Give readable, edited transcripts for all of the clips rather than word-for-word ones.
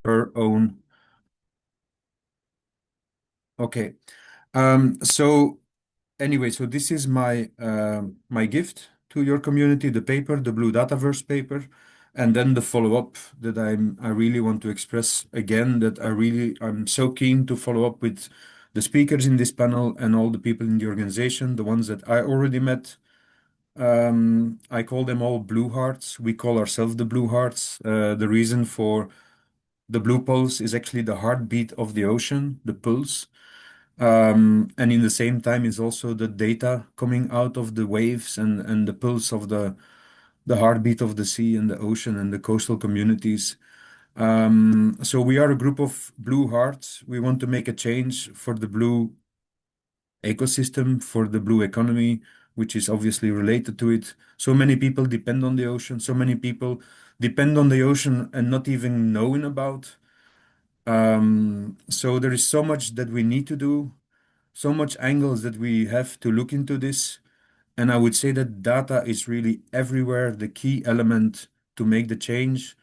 Her own. Okay. So anyway, so this is my my gift to your community, the paper, the Blue Dataverse paper, and then the follow-up that I really want to express again that I'm so keen to follow up with the speakers in this panel and all the people in the organization, the ones that I already met. I call them all Blue Hearts. We call ourselves the Blue Hearts. The reason for the blue pulse is actually the heartbeat of the ocean, the pulse. And in the same time is also the data coming out of the waves and the pulse of the heartbeat of the sea and the ocean and the coastal communities. So we are a group of blue hearts. We want to make a change for the blue ecosystem, for the blue economy, which is obviously related to it. So many people depend on the ocean. So many people depend on the ocean and not even knowing about. So there is so much that we need to do, so much angles that we have to look into this. And I would say that data is really everywhere, the key element to make the change,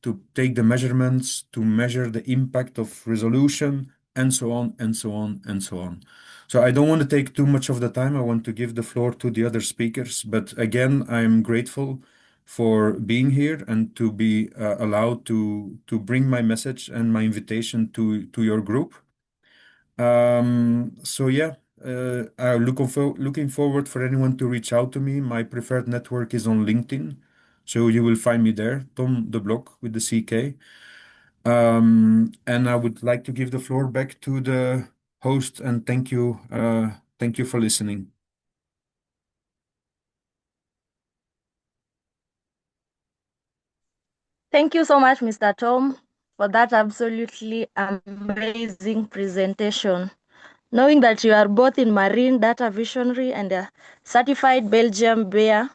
to take the measurements, to measure the impact of resolution, and so on, and so on, and so on. So I don't want to take too much of the time. I want to give the floor to the other speakers. But again, I'm grateful for being here and to be allowed to bring my message and my invitation to your group. So yeah, I'm looking forward for anyone to reach out to me. My preferred network is on LinkedIn, so you will find me there, Tom the Block with the CK. And I would like to give the floor back to the host and thank you for listening. Thank you so much, Mr. Tom, for that absolutely amazing presentation. Knowing that you are both in marine data visionary and a certified Belgium bear,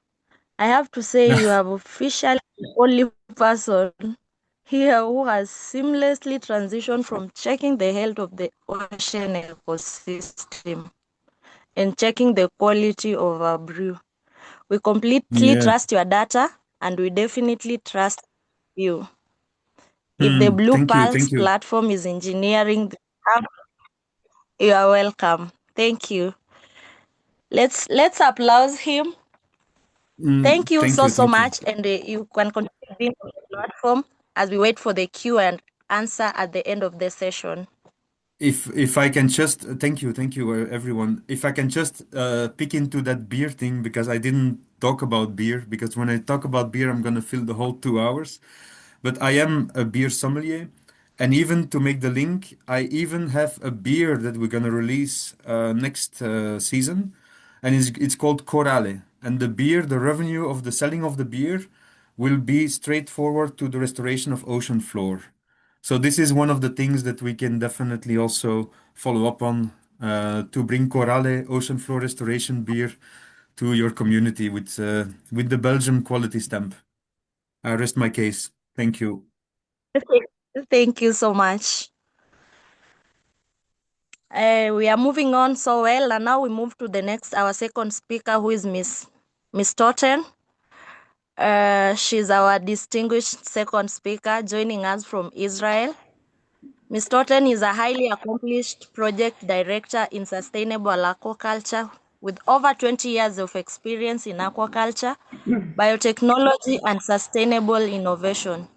I have to say you have officially the only person here who has seamlessly transitioned from checking the health of the ocean ecosystem and checking the quality of our brew. We completely Yeah. trust your data and we definitely trust you. If the Blue Thank you. Pulse Thank you. platform is engineering the app, you are welcome. Thank you. Let's applaud him. Thank you Thank so you. so Thank you. much, and you can continue being on the platform as we wait for the Q and answer at the end of the session. If I can just thank you everyone. If I can just pick into that beer thing because I didn't talk about beer because when I talk about beer I'm gonna fill the whole 2 hours. But I am a beer sommelier, and even to make the link, I even have a beer that we're gonna release next season, and it's called Corale. And the beer, the revenue of the selling of the beer, will be straightforward to the restoration of ocean floor. So this is one of the things that we can definitely also follow up on to bring Corale ocean floor restoration beer to your community with the Belgium quality stamp. I rest my case. Thank you. Thank you so much. We are moving on so well, and now we move to the next, our second speaker, who is Miss Torten. She's our distinguished second speaker, joining us from Israel. Ms. Torten is a highly accomplished project director in sustainable aquaculture with over 20 years of experience in aquaculture, biotechnology, and sustainable innovation.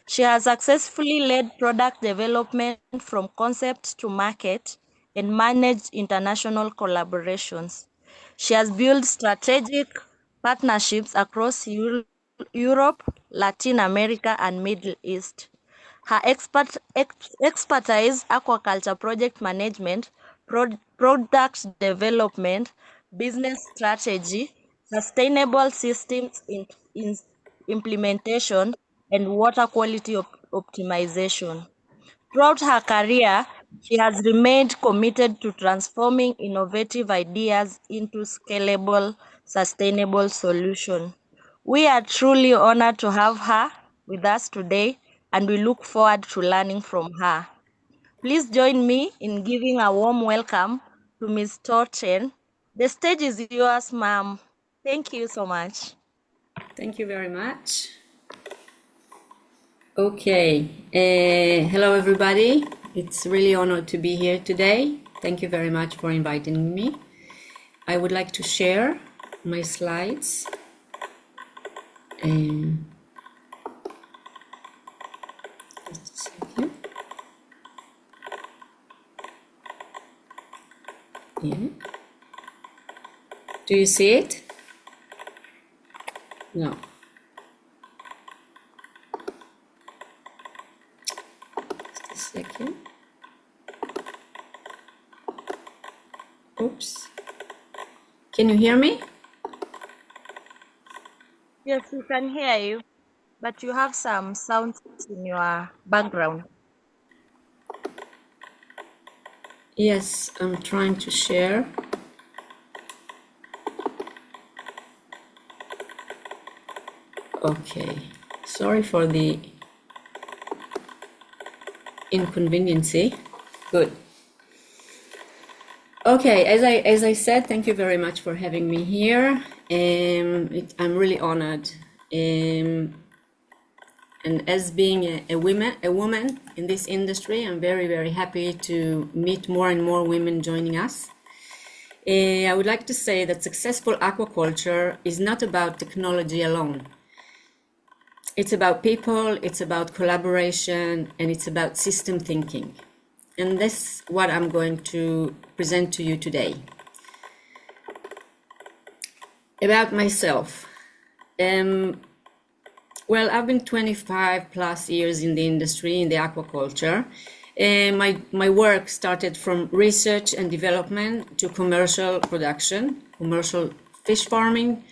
She has successfully led product development from concept to market and managed international collaborations. She has built strategic partnerships across Europe, Latin America, and Middle East. Her expertise, aquaculture project management, product development, business strategy, sustainable systems implementation, and water quality optimization. Throughout her career, she has remained committed to transforming innovative ideas into scalable, sustainable solutions. We are truly honored to have her with us today, and we look forward to learning from her. Please join me in giving a warm welcome to Ms. Torten. The stage is yours, ma'am. Thank you so much. Thank you very much. Okay, hello everybody. It's really honored to be here today. Thank you very much for inviting me. I would like to share my slides. Just a second. Yeah. Do you see it? No. Just a second. Oops. Can you hear me? Yes, we can hear you, but you have some sounds in your background. Yes, I'm trying to share. Okay, sorry for the inconvenience. Good. Okay, as I said, thank you very much for having me here. I'm really honored. And as being a woman in this industry, I'm very, very happy to meet more and more women joining us. I would like to say that successful aquaculture is not about technology alone. It's about people, it's about collaboration, and it's about system thinking. And that's what I'm going to present to you today. About myself. Well, I've been 25 plus years in the industry, in the aquaculture. My work started from research and development to commercial production, commercial fish farming,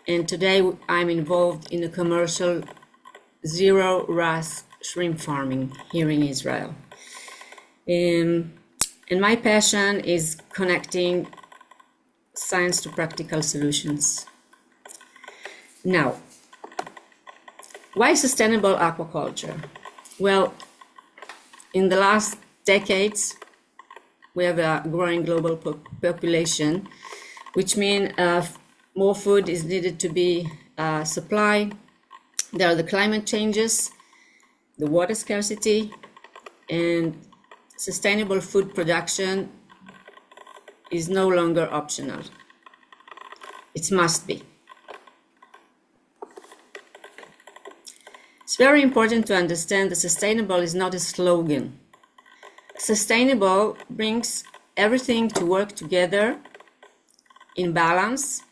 and today I'm involved in a commercial zero RAS shrimp farming here in Israel. And my passion is connecting science to practical solutions. Now, why sustainable aquaculture? Well, in the last decades, we have a growing global population, which means more food is needed to be supplied. There are the climate changes, the water scarcity, and sustainable food production is no longer optional. It must be. It's very important to understand that sustainable is not a slogan. Sustainable brings everything to work together in balance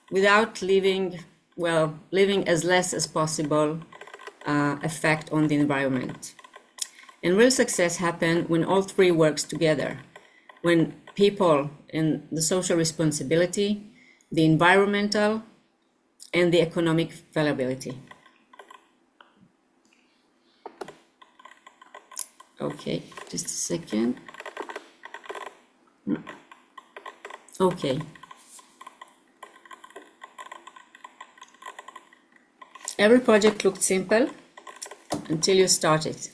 without leaving as less as possible effect on the environment. And real success happens when all three works together, when people and the social responsibility, the environmental, and the economic viability. Okay, just a second. Okay. Every project looked simple until you start it.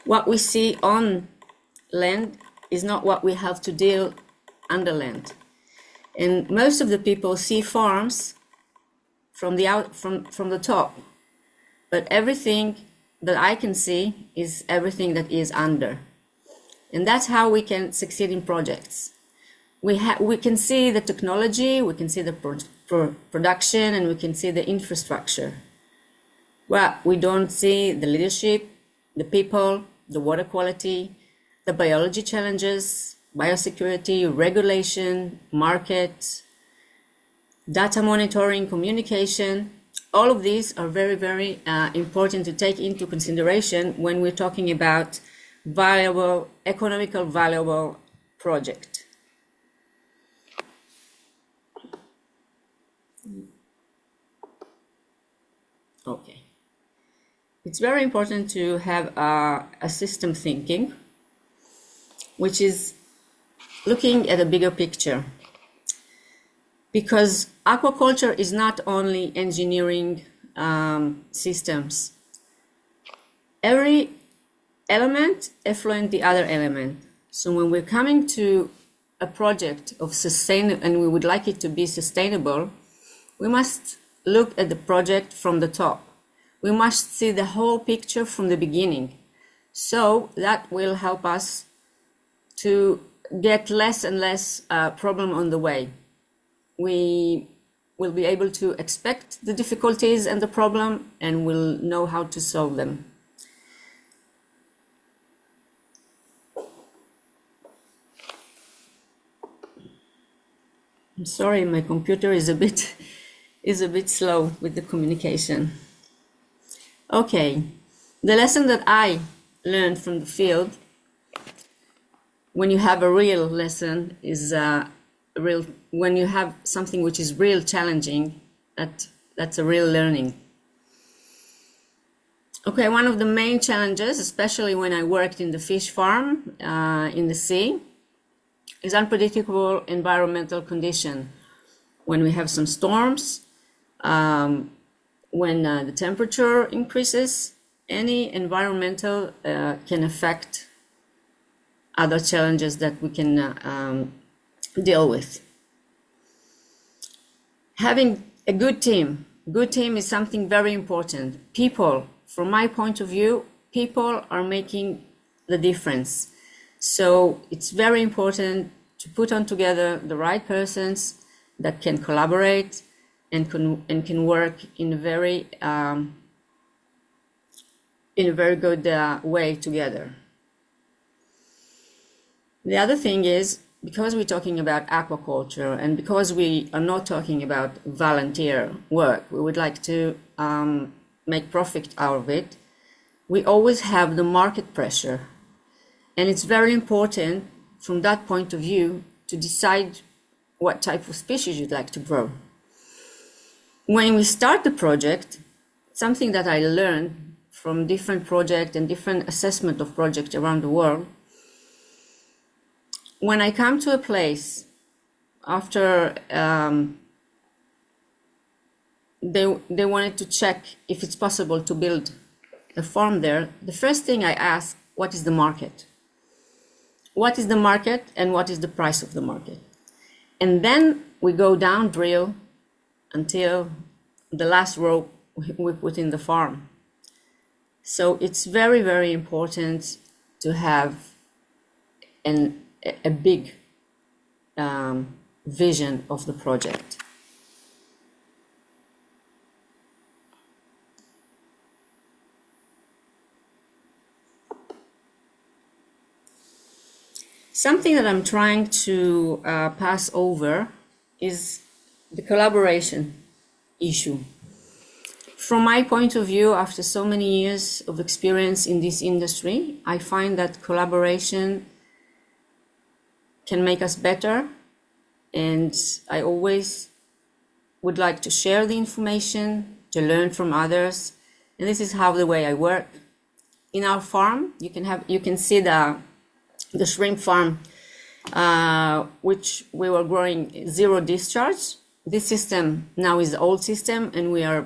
What we see on land is not what we have to deal under land. And most of the people see farms from the top, but everything that I can see is everything that is under. And that's how we can succeed in projects. We can see the technology, we can see the production, and we can see the infrastructure. Well, we don't see the leadership, the people, the water quality, the biology challenges, biosecurity, regulation, market, data monitoring, communication. All of these are very, very important to take into consideration when we're talking about valuable, economical valuable project. Okay. It's very important to have a system thinking, which is looking at a bigger picture. Because aquaculture is not only engineering systems. Every element effluent the other element. So when we're coming to a project of and we would like it to be sustainable, we must look at the project from the top. We must see the whole picture from the beginning. So that will help us to get less and less problem on the way. We will be able to expect the difficulties and the problem, and will know how to solve them. I'm sorry, my computer is a bit slow with the communication. Okay, the lesson that I learned from the field, when you have a real lesson, is when you have something which is real challenging, that's a real learning. Okay, one of the main challenges, especially when I worked in the fish farm in the sea, is unpredictable environmental condition. When we have some storms, when the temperature increases, any environmental can affect other challenges that we can deal with. Having a good team is something very important. People, from my point of view, people are making the difference. So it's very important to put on together the right persons that can collaborate and can work in a very good way together. The other thing is, because we're talking about aquaculture and because we are not talking about volunteer work, we would like to make profit out of it. We always have the market pressure. And it's very important from that point of view to decide what type of species you'd like to grow. When we start the project, something that I learned from different projects and different assessment of projects around the world, when I come to a place after they wanted to check if it's possible to build a farm there, the first thing I ask, what is the market? What is the market and what is the price of the market? And then we go down drill until the last rope we put in the farm. So it's very, very important to have a big vision of the project. Something that I'm trying to pass over is the collaboration issue. From my point of view, after so many years of experience in this industry, I find that collaboration can make us better, and I always would like to share the information, to learn from others, and this is how the way I work. In our farm, you can see the shrimp farm, which we were growing zero discharge. This system now is the old system, and we are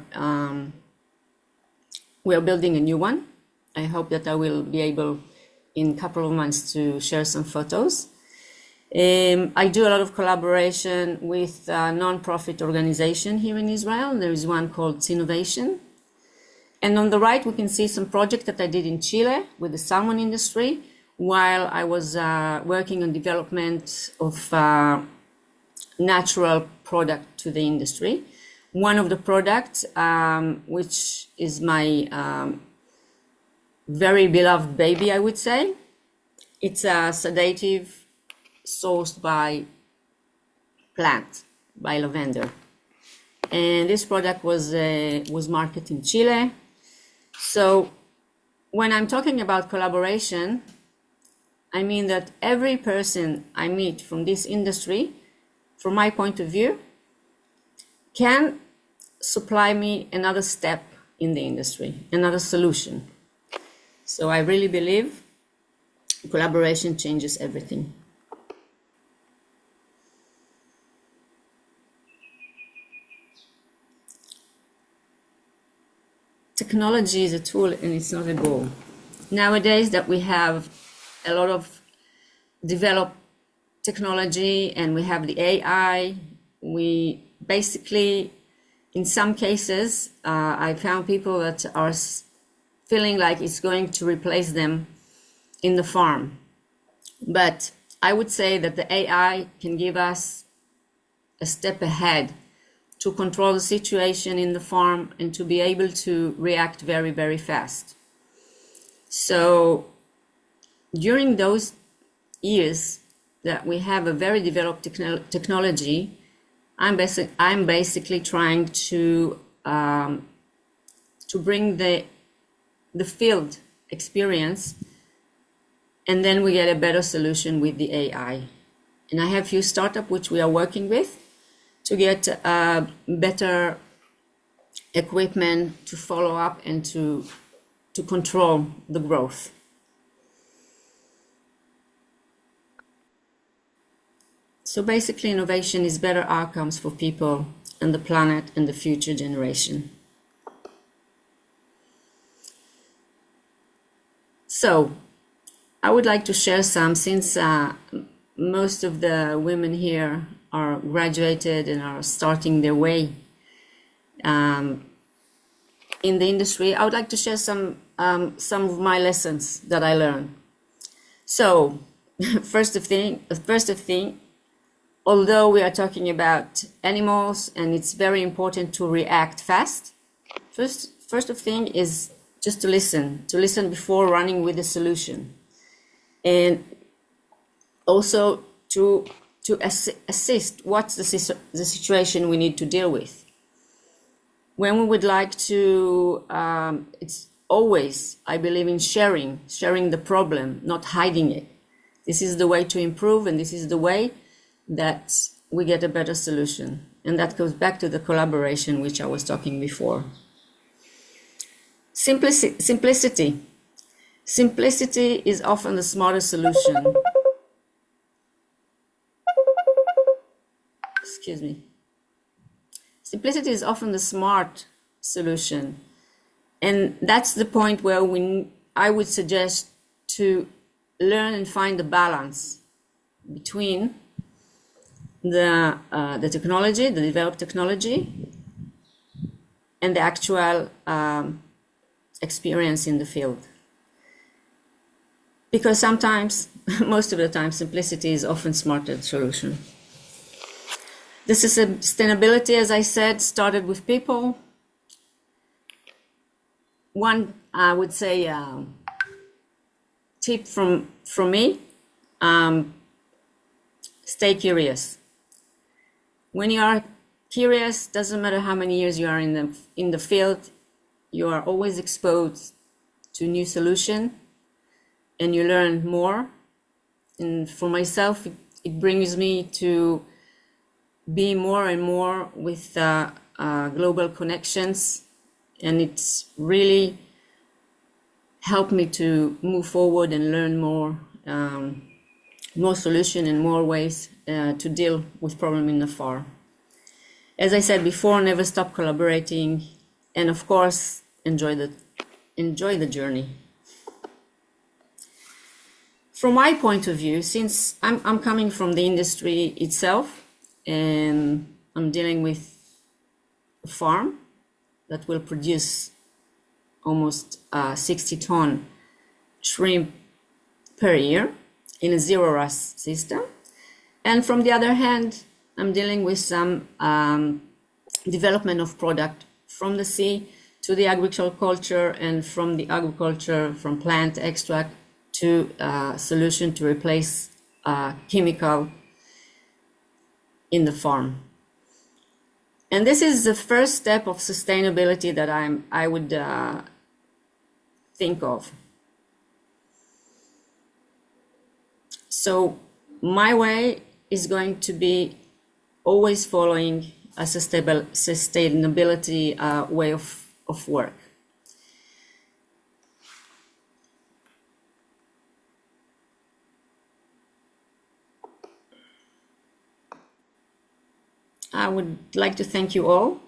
building a new one. I hope that I will be able in a couple of months to share some photos. I do a lot of collaboration with a non-profit organization here in Israel. There is one called Innovation. And on the right, we can see some project that I did in Chile with the salmon industry, while I was working on development of natural product to the industry. one of the products, which is my very beloved baby, I would say. It's a sedative sourced by plant, by lavender. And this product was marketed in Chile. So when I'm talking about collaboration, I mean that every person I meet from this industry, from my point of view, can supply me another step in the industry, another solution. So I really believe collaboration changes everything. Technology is a tool and it's not a goal. Nowadays that we have a lot of developed technology and we have the AI, we basically, in some cases, I found people that are feeling like it's going to replace them in the farm. But I would say that the AI can give us a step ahead to control the situation in the farm and to be able to react very, very fast. So during those years that we have a very developed technology, I'm basically trying to bring the field experience, and then we get a better solution with the AI. And I have a few startups which we are working with to get better equipment to follow up and to control the growth. So basically innovation is better outcomes for people and the planet and the future generation. So I would like to share some, since most of the women here are graduated and are starting their way in the industry. I would like to share some of my lessons that I learned. So first of thing, although we are talking about animals and it's very important to react fast, first of thing is just to listen before running with the solution, and also to assist what's the situation we need to deal with. When we would like to, it's always, I believe in sharing the problem, not hiding it. This is the way to improve, and this is the way that we get a better solution. And that goes back to the collaboration, which I was talking before. Simplicity. Simplicity is often the smarter solution. Excuse me. Simplicity is often the smart solution. And that's the point where I would suggest to learn and find the balance between the technology, the developed technology, and the actual experience in the field. Because sometimes, most of the time, simplicity is often smarter solution. This is sustainability, as I said, started with people. One, I would say, tip from me, stay curious. When you are curious, doesn't matter how many years you are in the field, you are always exposed to new solution, and you learn more. And for myself, it brings me to be more and more with global connections, and it's really helped me to move forward and learn more solution and more ways to deal with problem in the farm. As I said before, never stop collaborating, and of course, enjoy the journey. From my point of view, since I'm coming from the industry itself, and I'm dealing with a farm that will produce almost 60 ton shrimp per year in a zero RAS system. And from the other hand, I'm dealing with some development of product from the sea to the agriculture, and from the agriculture, from plant extract to solution to replace chemical in the farm. And this is the first step of sustainability that I would think of. So my way is going to be always following a sustainability way of work. I would like to thank you all.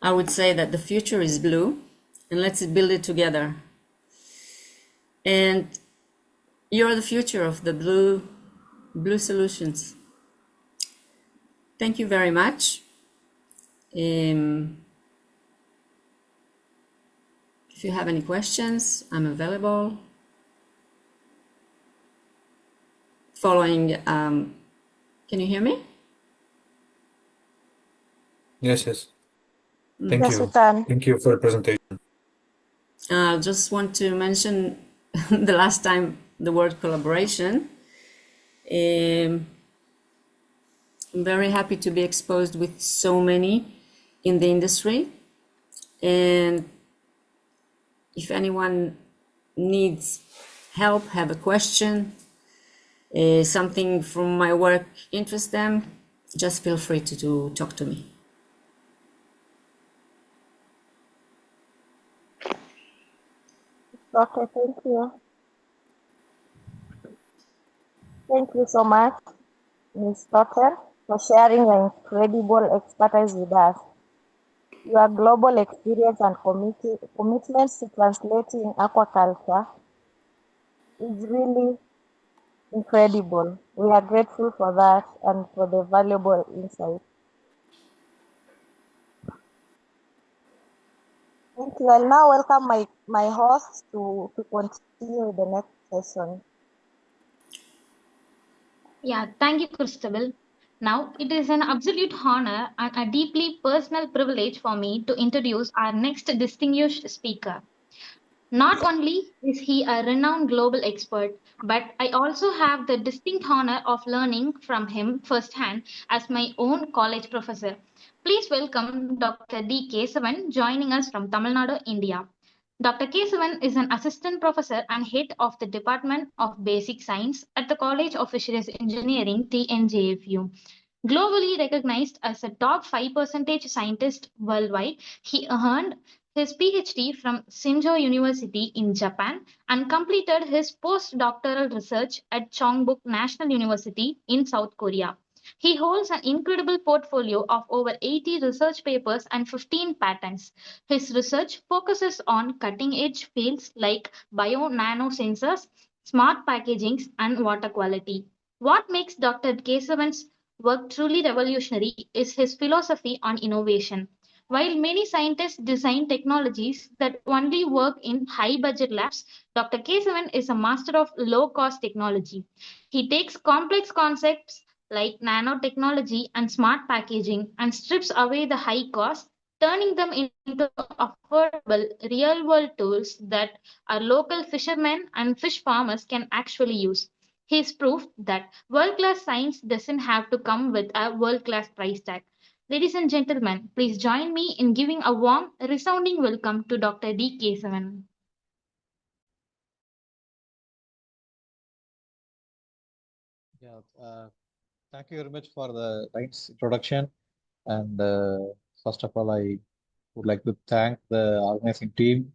I would say that the future is blue, and let's build it together. And you're the future of the blue solutions. Thank you very much. If you have any questions, I'm available. Following, can you hear me? Yes, yes. Thank Yes, we you. can. Thank you for the presentation. I just want to mention the last time the word collaboration. I'm very happy to be exposed with so many in the industry. And if anyone needs help, have a question, something from my work interests them, just feel free to talk to me. Okay, thank you. Thank you so much, Ms. Torten, for sharing your incredible expertise with us. Your global experience and commitments to translating aquaculture is really incredible. We are grateful for that and for the valuable insight. Thank you. I'll now welcome my host to continue with the next session. Yeah, thank you, Christabel. Now, it is an absolute honor and a deeply personal privilege for me to introduce our next distinguished speaker. Not only is he a renowned global expert, but I also have the distinct honor of learning from him firsthand as my own college professor. Please welcome Dr. D Kesavan joining us from Tamil Nadu, India. Dr. Kesavan is an assistant professor and head of the Department of Basic Science at the College of Fisheries Engineering, TNJFU. Globally recognized as a top 5% scientist worldwide, he earned his PhD from Sinjo University in Japan and completed his postdoctoral research at Chongbuk National University in South Korea. He holds an incredible portfolio of over 80 research papers and 15 patents. His research focuses on cutting-edge fields like bio-nanosensors, smart packaging, and water quality. What makes Dr. Kesavan's work truly revolutionary is his philosophy on innovation. While many scientists design technologies that only work in high budget labs, Dr. Kesavan is a master of low cost technology. He takes complex concepts like nanotechnology and smart packaging and strips away the high cost, turning them into affordable real world tools that our local fishermen and fish farmers can actually use. He's proof that world class science doesn't have to come with a world class price tag. Ladies and gentlemen, please join me in giving a warm, resounding welcome to Dr. D. Kesavan. Yeah, thank you very much for the nice introduction. And first of all, I would like to thank the organizing team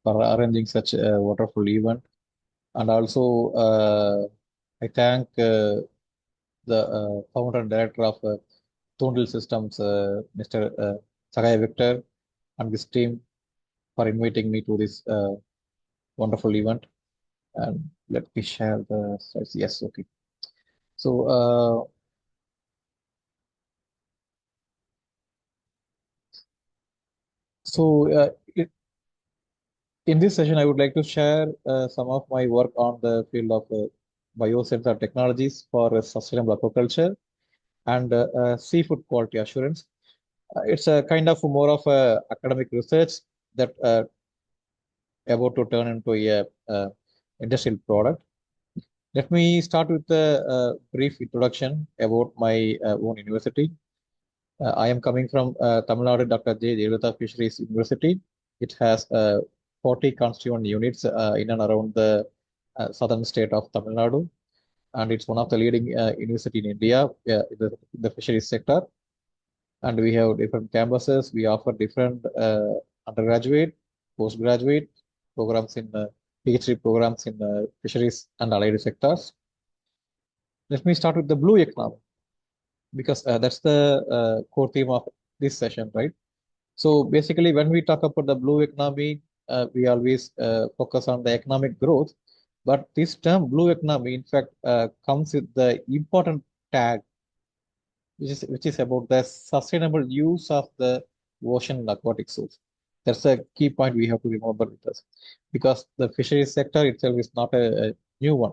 for arranging such a wonderful event. And also, I thank the founder and director of Thoondil Systems, Mr. Sagaya Victor, and his team for inviting me to this wonderful event. And let me share the slides. Yes, okay. So, in this session, I would like to share some of my work on the field of biosensor technologies for sustainable aquaculture and seafood quality assurance. It's a kind of more of a academic research that about to turn into a industrial product. Let me start with a brief introduction about my own university. I am coming from Tamil Nadu Dr. J. Jayalalitha Fisheries University. It has 40 constituent units in and around the southern state of Tamil Nadu, and it's one of the leading university in India in the fisheries sector. And we have different campuses. We offer different undergraduate, postgraduate programs in PhD programs in fisheries and allied sectors. Let me start with the blue economy because that's the core theme of this session, right? So basically, when we talk about the blue economy, we always focus on the economic growth. But this term blue economy, in fact, comes with the important tag, which is about the sustainable use of the ocean and aquatic source. That's a key point we have to remember with us, because the fisheries sector itself is not a new one.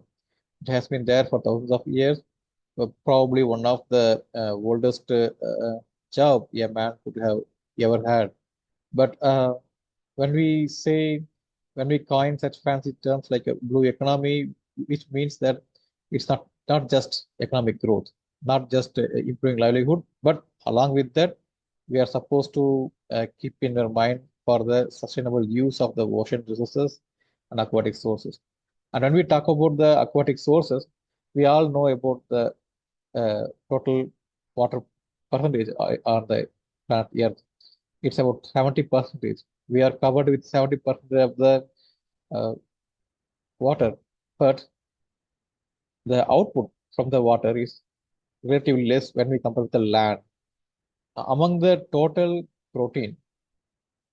It has been there for thousands of years. Probably one of the oldest job a man could have ever had. But when we say, when we coin such fancy terms like a blue economy, which means that it's not just economic growth, not just improving livelihood, but along with that, we are supposed to keep in our mind for the sustainable use of the ocean resources and aquatic sources. And when we talk about the aquatic sources, we all know about the total water percentage on the planet Earth. It's about 70%. We are covered with 70% of the uh, water, but the output from the water is relatively less when we compare with the land. Among the total protein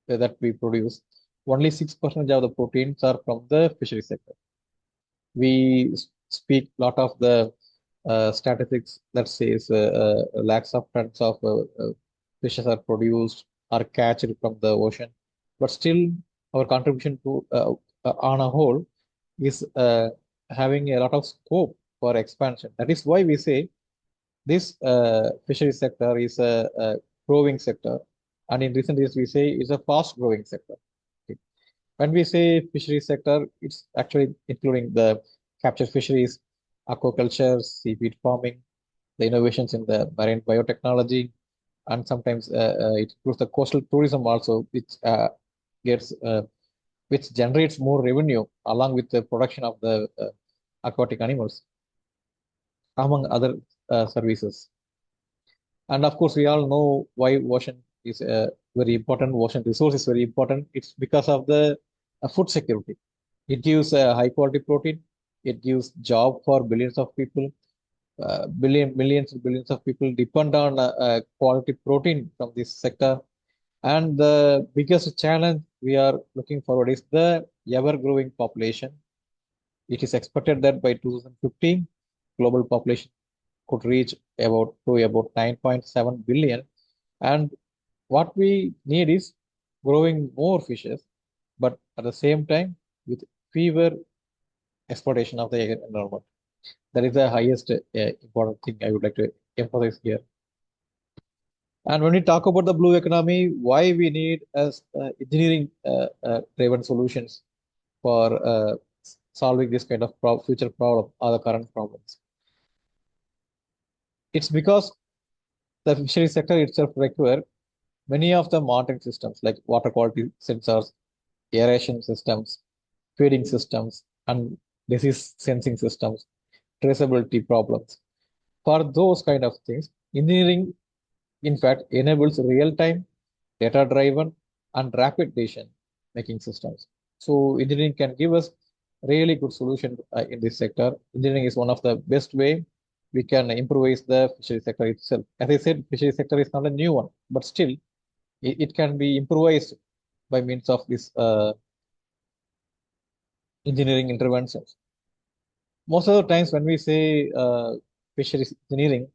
that we produce, only 6% of the proteins are from the fishery sector. We speak a lot of the statistics that says lakhs of tons of fishes are produced or catched from the ocean, but still our contribution to on a whole is having a lot of scope for expansion. That is why we say this fishery sector is a growing sector, and in recent years we say it's a fast growing sector. Okay. When we say fishery sector, it's actually including the capture fisheries, aquaculture, seaweed farming, the innovations in the marine biotechnology, and sometimes it includes the coastal tourism also, gets which generates more revenue along with the production of the aquatic animals, among other services. And of course, we all know why ocean is very important. Ocean resource is very important. It's because of the food security. It gives high quality protein. It gives job for billions of people. Millions and billions of people depend on quality protein from this sector. And the biggest challenge we are looking forward is the ever-growing population. It is expected that by 2050, global population could reach about 9.7 billion. And what we need is growing more fishes, but at the same time with fewer exploitation of the environment. That is the highest important thing I would like to emphasize here. And when we talk about the blue economy, why we need as engineering driven solutions for solving this kind of future problem or the current problems. It's because the fishery sector itself require many of the monitoring systems like water quality sensors, aeration systems, feeding systems, and disease sensing systems, traceability problems. For those kind of things, engineering, in fact, enables real-time, data-driven, and rapid decision-making systems. So engineering can give us really good solution in this sector. Engineering is one of the best way we can improvise the fishery sector itself. As I said, fishery sector is not a new one, but still it can be improvised by means of this engineering interventions. Most of the times when we say fisheries engineering,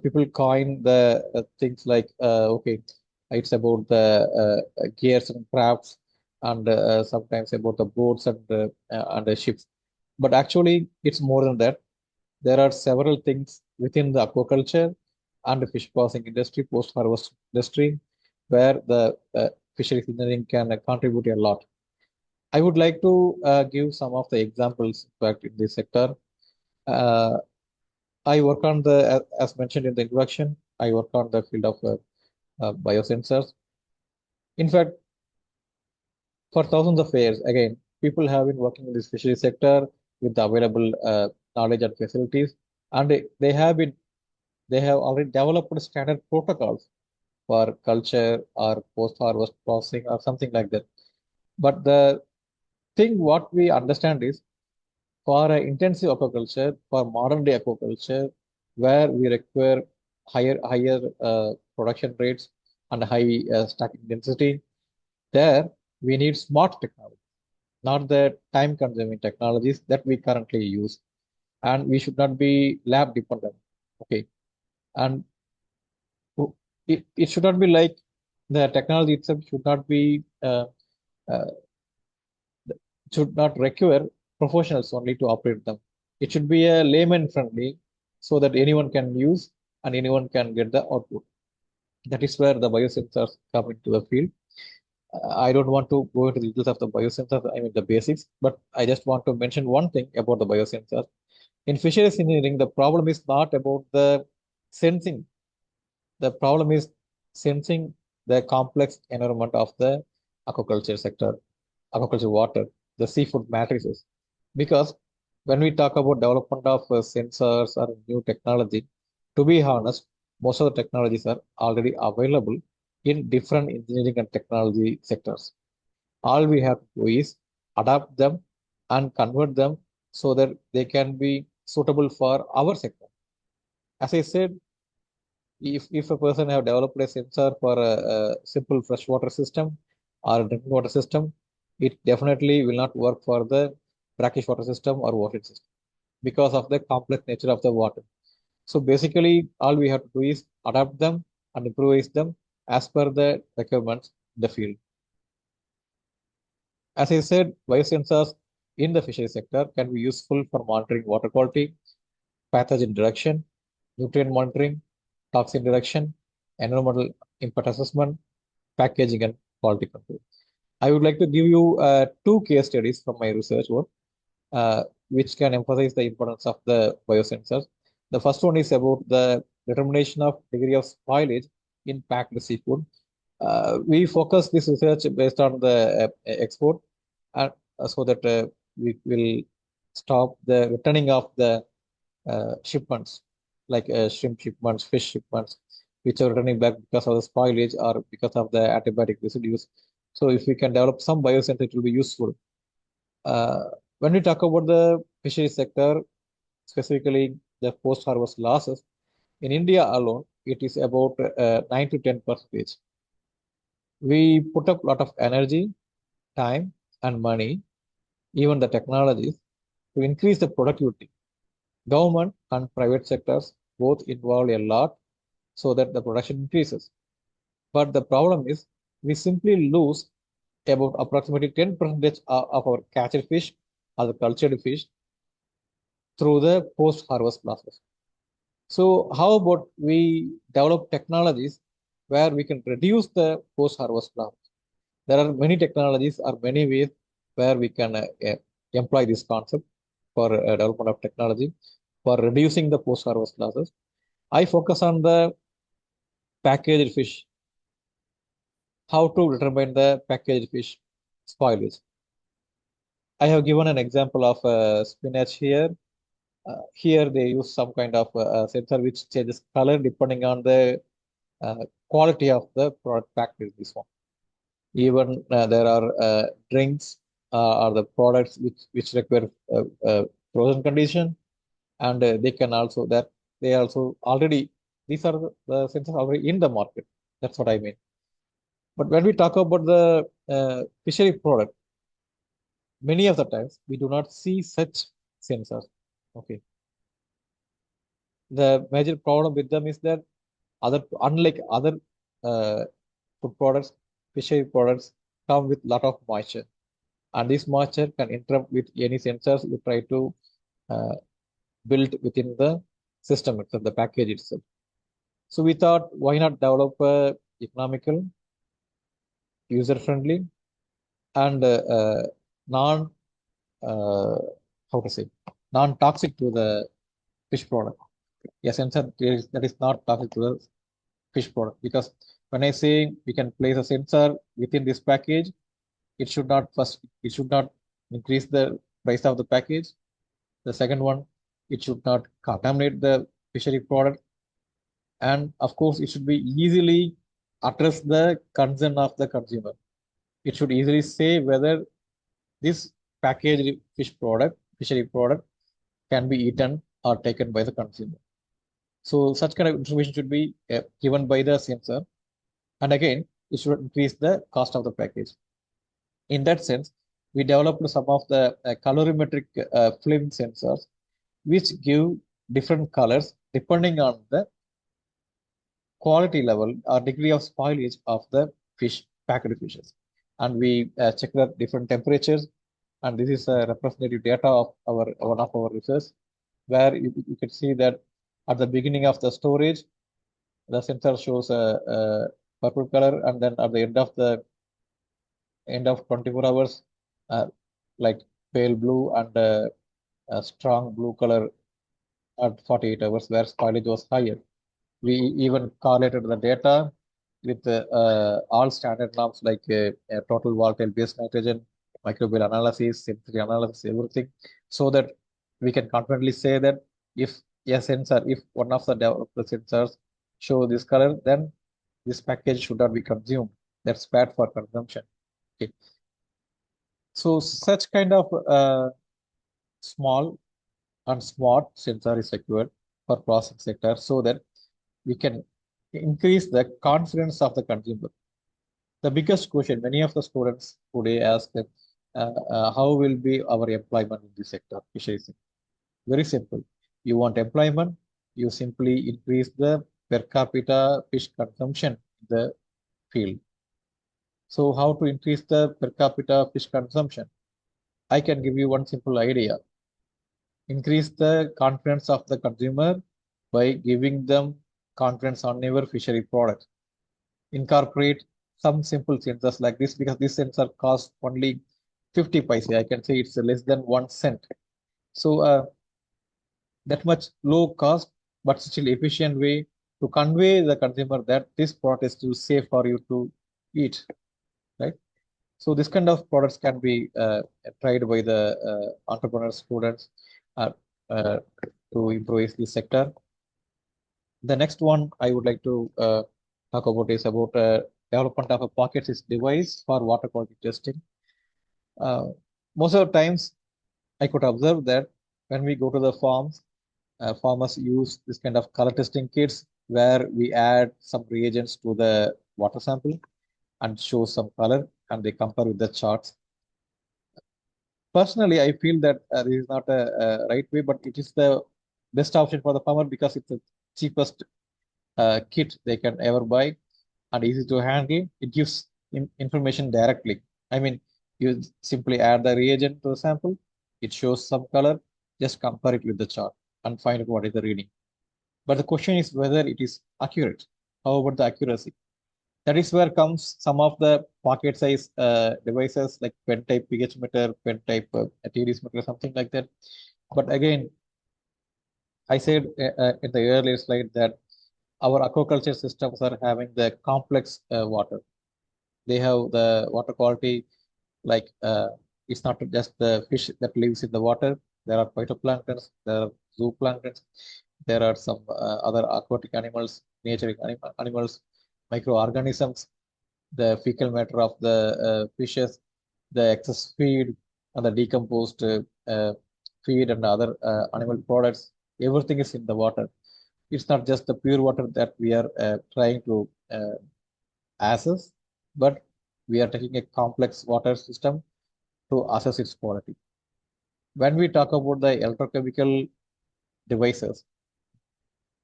people coin the things like, okay, it's about the gears and crafts, and sometimes about the boats and the ships. But actually, it's more than that. There are several things within the aquaculture and the fish processing industry, post-harvest industry, where the fisheries engineering can contribute a lot. I would like to give some of the examples back in this sector. I work on the, as mentioned in the introduction, I work on the field of biosensors. In fact, for thousands of years, again, people have been working in this fishery sector with the available knowledge and facilities, and they have already developed standard protocols for culture or post-harvest processing or something like that. But the thing what we understand is for intensive aquaculture, for modern day aquaculture, where we require higher production rates and high stacking density, there we need smart technology, not the time consuming technologies that we currently use. And we should not be lab dependent. Okay. And it should not be like the technology itself should not require professionals only to operate them. It should be a layman friendly so that anyone can use and anyone can get the output. That is where the biosensors come into the field. I don't want to go into the details of the biosensors, I mean the basics, but I just want to mention one thing about the biosensors. In fisheries engineering, the problem is not about the sensing. The problem is sensing the complex environment of the aquaculture sector, aquaculture water, the seafood matrices. Because when we talk about development of sensors or new technology, to be honest, most of the technologies are already available in different engineering and technology sectors. All we have to do is adapt them and convert them so that they can be suitable for our sector. As I said, if a person have developed a sensor for a simple freshwater system or a drinking water system, it definitely will not work for the brackish water system or water system because of the complex nature of the water. So basically, all we have to do is adapt them and improvise them as per the requirements in the field. As I said, biosensors in the fishery sector can be useful for monitoring water quality, pathogen detection, nutrient monitoring, toxin detection, environmental impact assessment, packaging, and quality control. I would like to give you two case studies from my research work, which can emphasize the importance of the biosensors. The first one is about the determination of degree of spoilage in packed seafood. We focus this research based on the export, and so that we will stop the returning of the shipments, like shrimp shipments, fish shipments, which are returning back because of the spoilage or because of the antibiotic residues. So if we can develop some biosensor, it will be useful. When we talk about the fishery sector, specifically the post-harvest losses, in India alone, it is about 9 to 10%. We put up a lot of energy, time, and money, even the technologies, to increase the productivity. Government and private sectors both involve a lot so that the production increases. But the problem is we simply lose about approximately 10% of our catch fish or the cultured fish through the post-harvest losses. So how about we develop technologies where we can reduce the post-harvest losses? There are many technologies or many ways where we can employ this concept for development of technology for reducing the post-harvest losses. I focus on the packaged fish. How to determine the packaged fish spoilage. I have given an example of spinach here. Here they use some kind of sensor which changes color depending on the quality of the product packed in this one. Even there are drinks or the products which require frozen condition, and they can also they also already, these are the sensors already in the market. That's what I mean. But when we talk about the fishery product, many of the times we do not see such sensors. Okay. The major problem with them is that unlike other food products, fishery products come with lot of moisture, and this moisture can interrupt with any sensors you try to build within the system itself, the package itself. So we thought, why not develop a economical, user-friendly, and non how to say non-toxic to the fish product. A sensor that is not toxic to the fish product, because when I say we can place a sensor within this package, it should not increase the price of the package. The second one, it should not contaminate the fishery product, and of course it should be easily address the concern of the consumer. It should easily say whether this packaged fishery product can be eaten or taken by the consumer. So such kind of information should be given by the sensor, and again it should increase the cost of the package. In that sense, we developed some of the colorimetric film sensors which give different colors depending on the quality level or degree of spoilage of the packed fishes. And we check the different temperatures, and this is a representative data of one of our research, where you can see that at the beginning of the storage, the sensor shows a purple color, and then at the end of 24 hours, like pale blue and a strong blue color at 48 hours, where spoilage was higher. We even correlated the data with all standard norms like total volatile-based nitrogen, microbial analysis, sensitivity analysis, everything, so that we can confidently say that if one of the developed sensors show this color, then this package should not be consumed. That's bad for consumption. Okay. So such kind of small and smart sensor is required for processing sector, so that we can increase the confidence of the consumer. The biggest question many of the students today ask, how will be our employment in this sector, fisheries? Very simple. You want employment, you simply increase the per capita fish consumption in the field. So how to increase the per capita fish consumption? I can give you one simple idea. Increase the confidence of the consumer by giving them confidence on your fishery product. Incorporate some simple sensors like this, because this sensor costs only 50 paise. I can say it's less than 1 cent. So that much low cost but still efficient way to convey the consumer that this product is still safe for you to eat, right? So this kind of products can be tried by the entrepreneur students to improve this sector. The next one I would like to talk about is about development of a pocket system device for water quality testing. Most of the times, I could observe that when we go to the farms, farmers use this kind of color testing kits where we add some reagents to the water sample and show some color, and they compare with the charts. Personally, I feel that this is not a right way, but it is the best option for the farmer because it's the cheapest kit they can ever buy and easy to handle. It gives information directly. I mean, you simply add the reagent to the sample, it shows some color, just compare it with the chart and find out what is the reading. But the question is whether it is accurate. How about the accuracy? That is where comes some of the pocket size devices like pen type pH meter, pen type TDS meter, something like that. But again, I said in the earlier slide that our aquaculture systems are having the complex water. They have the water quality, like it's not just the fish that lives in the water. There are phytoplanktons, there are zooplanktons, there are some other aquatic animals, nature animals, microorganisms, the fecal matter of the fishes, the excess feed, and the decomposed feed and other animal products. Everything is in the water. It's not just the pure water that we are trying to assess, but we are taking a complex water system to assess its quality. When we talk about the electrochemical devices,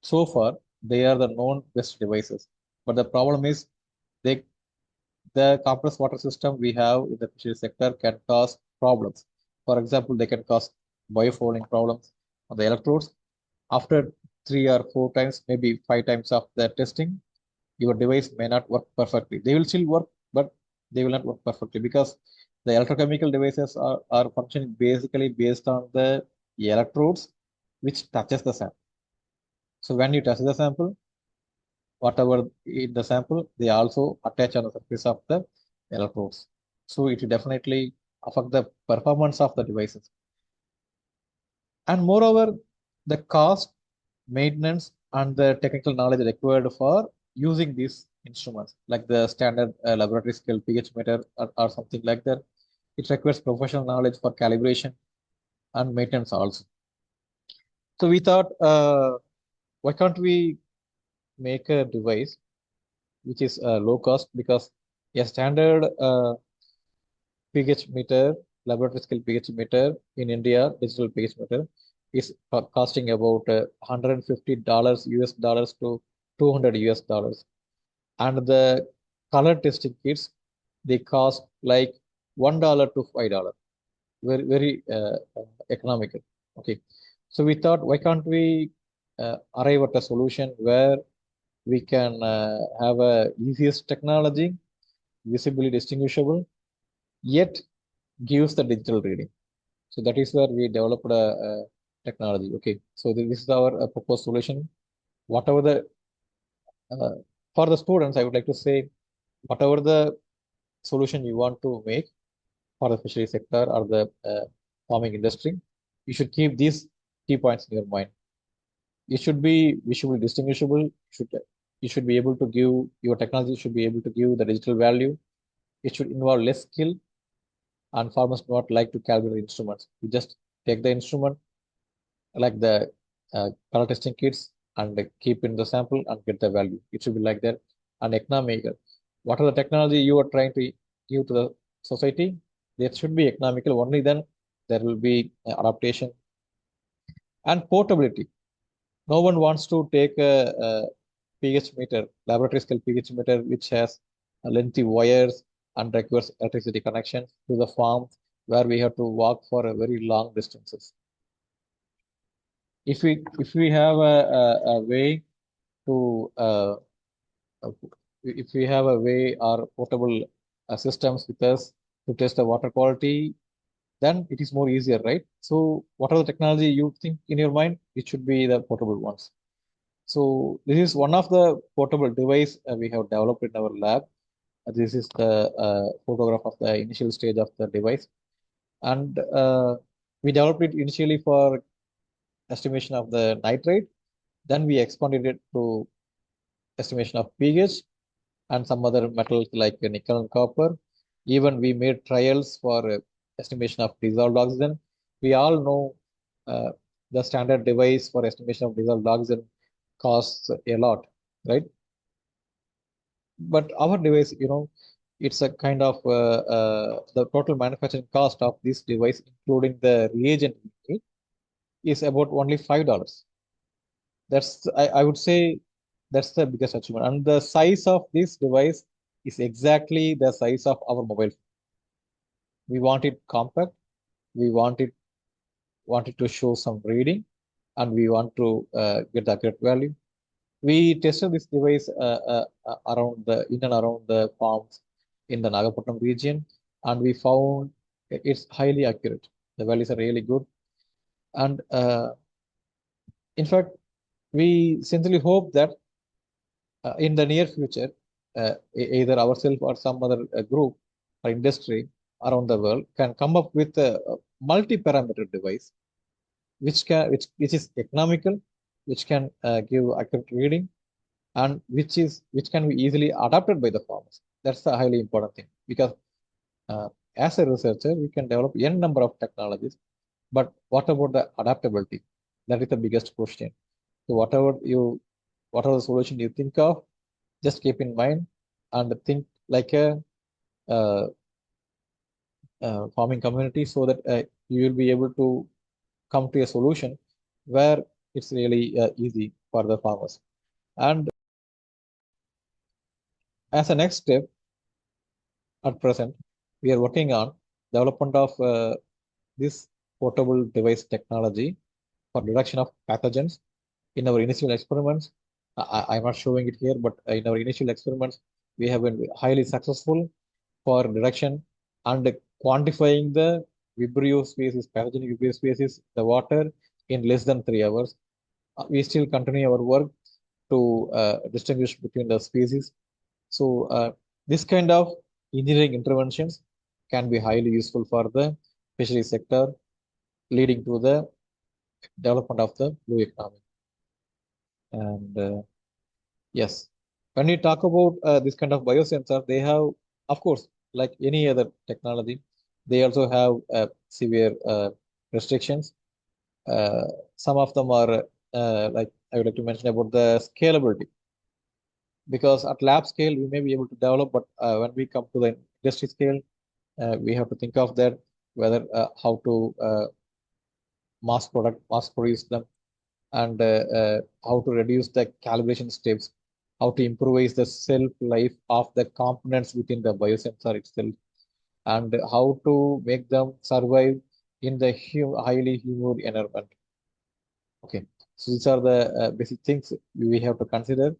so far they are the known best devices. But the problem is the complex water system we have in the fishery sector can cause problems. For example, they can cause biofouling problems on the electrodes. After 3 or 4 times, maybe 5 times of the testing, your device may not work perfectly. They will still work, but they will not work perfectly because the electrochemical devices are functioning basically based on the electrodes which touches the sample. So when you touch the sample, whatever in the sample, they also attach on the surface of the electrodes. So it will definitely affect the performance of the devices. And moreover, the cost, maintenance, and the technical knowledge required for using these instruments, like the standard laboratory scale pH meter or something like that, it requires professional knowledge for calibration and maintenance also. So we thought, why can't we make a device which is low cost, because a standard pH meter, laboratory scale pH meter in India, digital pH meter, is costing about $150 US dollars to $200 US dollars. And the color testing kits, they cost like $1 to $5. Very, very economical. Okay. So we thought, why can't we arrive at a solution where we can have a easiest technology, visibly distinguishable, yet gives the digital reading. So that is where we developed a technology. Okay, so this is our proposed solution. Whatever the for the students, I would like to say, whatever the solution you want to make for the fishery sector or the farming industry, you should keep these key points in your mind. It should be visually distinguishable. You should be able to give your technology should be able to give the digital value. It should involve less skill, and farmers do not like to calibrate instruments. You just take the instrument, like the color testing kits, and keep in the sample and get the value. It should be like that. And economical. What are the technology you are trying to give to the society? That should be economical. Only then there will be adaptation and portability. No one wants to take a pH meter, laboratory scale pH meter, which has lengthy wires and requires electricity connection to the farm, where we have to walk for a very long distances. If we have a way to if we have a way or portable systems with us to test the water quality, then it is more easier, right? So what are the technology you think in your mind? It should be the portable ones. So this is one of the portable device we have developed in our lab. This is the photograph of the initial stage of the device, and we developed it initially for estimation of the nitrate. Then we expanded it to estimation of pH and some other metals like nickel and copper. Even we made trials for estimation of dissolved oxygen. We all know the standard device for estimation of dissolved oxygen costs a lot, right? But our device, it's a kind of the total manufacturing cost of this device, including the reagent, is about only $5. That's I would say that's the biggest achievement. And the size of this device is exactly the size of our mobile phone. We want it compact. We want it to show some reading, and we want to get the accurate value. We tested this device in and around the farms in the Nagapattinam region, and we found it's highly accurate. The values are really good, and in fact, we sincerely hope that in the near future, either ourselves or some other group or industry around the world can come up with a multi-parameter device which is economical, which can give accurate reading, and which can be easily adapted by the farmers. That's the highly important thing, because as a researcher, we can develop n number of technologies, but what about the adaptability? That is the biggest question. So whatever the solution you think of, just keep in mind and think like a farming community, so that you will be able to come to a solution where it's really easy for the farmers. And as a next step, at present, we are working on development of this portable device technology for reduction of pathogens in our initial experiments, I'm not showing it here, but in our initial experiments, we have been highly successful for reduction and quantifying the Vibrio species, pathogenic Vibrio species, the water in less than 3 hours. We still continue our work to distinguish between the species. So this kind of engineering interventions can be highly useful for the fishery sector, leading to the development of the blue economy. And yes, when we talk about this kind of biosensor, they have, of course, like any other technology, they also have severe restrictions. Some of them are like I would like to mention about the scalability, because at lab scale we may be able to develop, but when we come to the industry scale, we have to think of that, whether how to mass produce them, and how to reduce the calibration steps, how to improvise the shelf life of the components within the biosensor itself, and how to make them survive in the highly humid environment. Okay, so these are the basic things we have to consider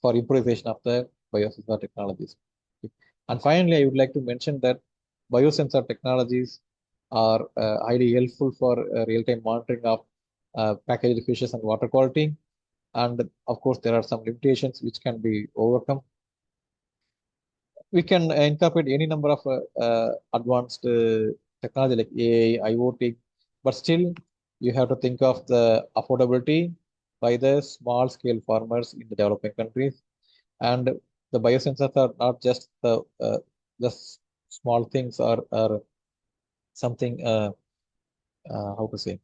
for improvisation of the biosensor technologies. Okay. And finally, I would like to mention that biosensor technologies are highly helpful for real-time monitoring of packaged fishes and water quality. And of course, there are some limitations which can be overcome. We can incorporate any number of advanced technology like AI, IoT, but still you have to think of the affordability by the small scale farmers in the developing countries. And the biosensors are not just the small things or something, how to say,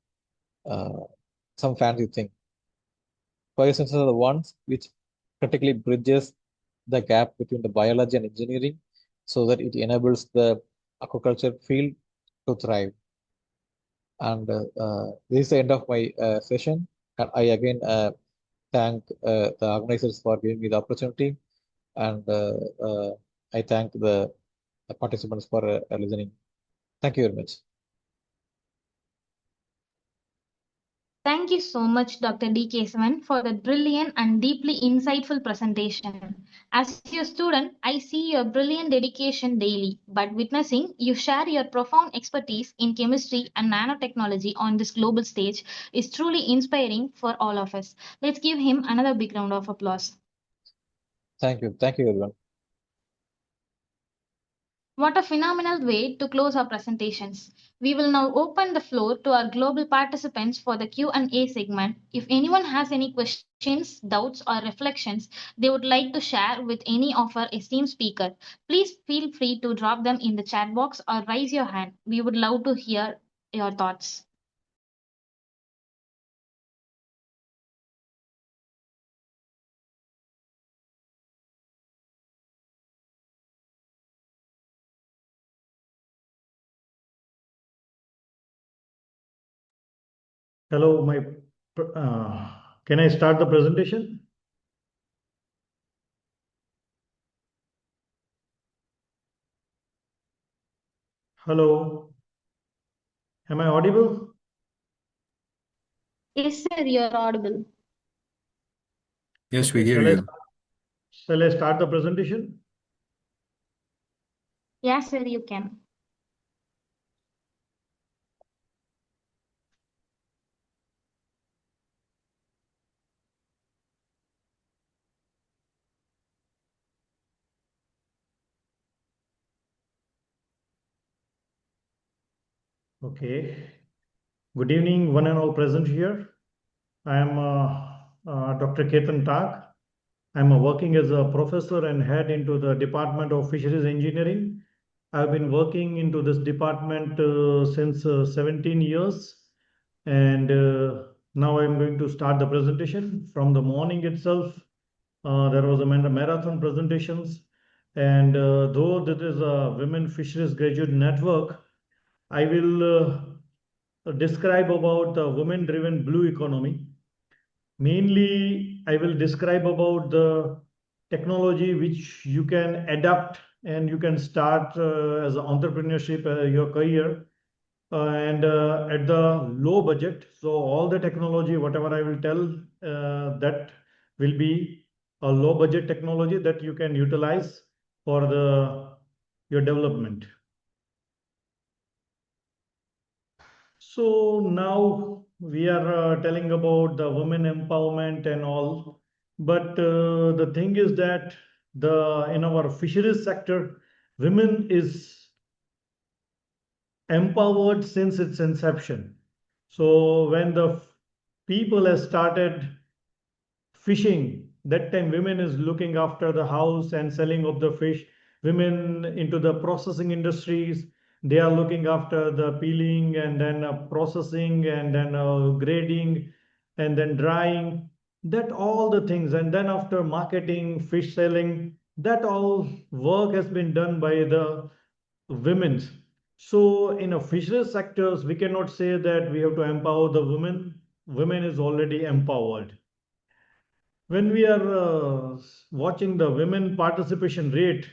uh, some fancy thing. Biosensors are the ones which critically bridges the gap between the biology and engineering so that it enables the aquaculture field to thrive. And this is the end of my session. And I again thank the organizers for giving me the opportunity. And I thank the participants for listening. Thank you very much. Thank you so much, Dr. D Kesavan, for that brilliant and deeply insightful presentation. As your student, I see your brilliant dedication daily, but witnessing you share your profound expertise in chemistry and nanotechnology on this global stage is truly inspiring for all of us. Let's give him another big round of applause. Thank you. Thank you, everyone. What a phenomenal way to close our presentations. We will now open the floor to our global participants for the Q&A segment. If anyone has any questions, doubts or reflections they would like to share with any of our esteemed speaker, please feel free to drop them in the chat box or raise your hand. We would love to hear your thoughts. Hello, can I start the presentation? Hello, am I audible? Yes, sir, you're audible. Yes, we Okay, hear you. shall I start the presentation? Yes, sir, you can. Okay. Good evening, one and all present here. I am Dr. Keten. I'm working as a professor and head into the Department of Fisheries Engineering. I've been working into this department since 17 years, and now I'm going to start the presentation. From the morning itself, there was a marathon presentations, and though this is a women fisheries graduate network, I will describe about the women-driven blue economy. Mainly, I will describe about the technology which you can adapt and you can start as an entrepreneurship your career. and at the low budget. So all the technology, whatever I will tell, that will be a low budget technology that you can utilize for your development. So now we are telling about the women empowerment and all, but the thing is that in our fisheries sector, women is empowered since its inception. So when the people have started fishing, that time women is looking after the house and selling of the fish. Women into the processing industries, they are looking after the peeling and then processing and then grading and then drying, that all the things, and then after marketing, fish selling, that all work has been done by the women's. So in a fisheries sectors, we cannot say that we have to empower the women. Women is already empowered. When we are watching the women participation rate,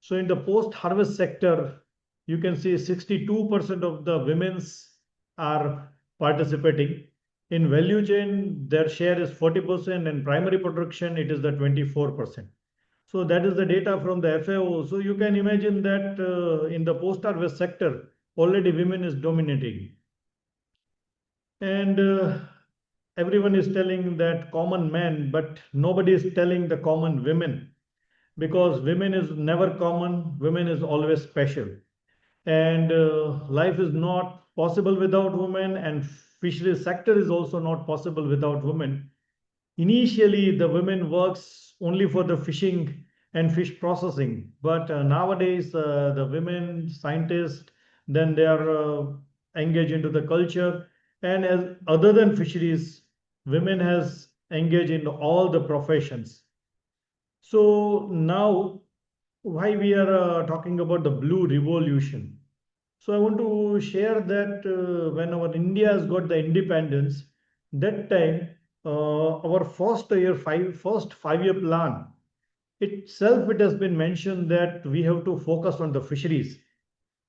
so in the post-harvest sector, you can see 62% of the women's are participating. In value chain, their share is 40%, and primary production, it is the 24%. So that is the data from the FAO. So you can imagine that in the post-harvest sector, already women is dominating. And everyone is telling that common men, but nobody is telling the common women, because women is never common, women is always special. And life is not possible without women, and fisheries sector is also not possible without women. Initially, the women works only for the fishing and fish processing, but nowadays the women scientists, then they are engaged into the culture, and as other than fisheries, women has engaged in all the professions. So now, why we are talking about the blue revolution? So I want to share that when our India has got the independence, that time our first 5 year plan itself, it has been mentioned that we have to focus on the fisheries,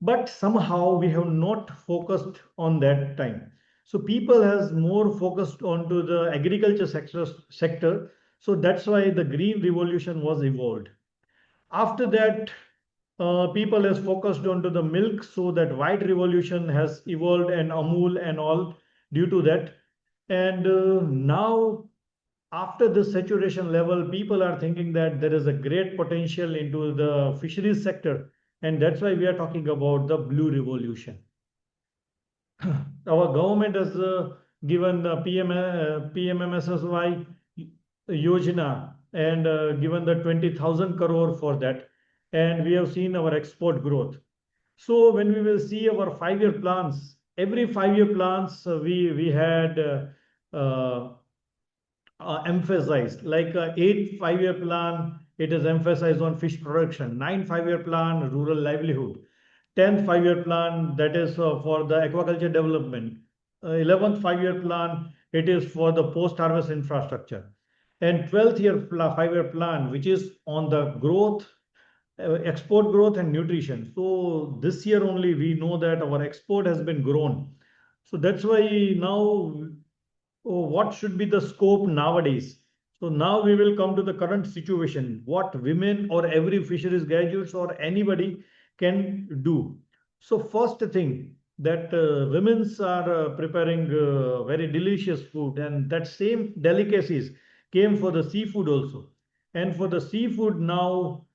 but somehow we have not focused on that time. So people has more focused onto the agriculture sector. So that's why the green revolution was evolved. After that, people has focused onto the milk, so that white revolution has evolved, and Amul and all due to that. And now, after this saturation level, people are thinking that there is a great potential into the fisheries sector, and that's why we are talking about the blue revolution. Our government has given the PMMSSY Yojana, and given the 20,000 crore for that, and we have seen our export growth. So when we will see our 5 year plans, every 5 year plans we had uh, emphasized, like 8 5 year plan, it is emphasized on fish production, 9 5 year plan, rural livelihood, 10th 5 year plan, that is for the aquaculture development, 11th 5 year plan, it is for the post harvest infrastructure, and 12th 5 year plan, which is on the growth, export growth and nutrition. So this year only we know that our export has been grown. So that's why now, what should be the scope nowadays? So now we will come to the current situation, what women or every fisheries graduates or anybody can do. So first thing, that women's are preparing very delicious food, and that same delicacies came for the seafood also. And for the seafood now,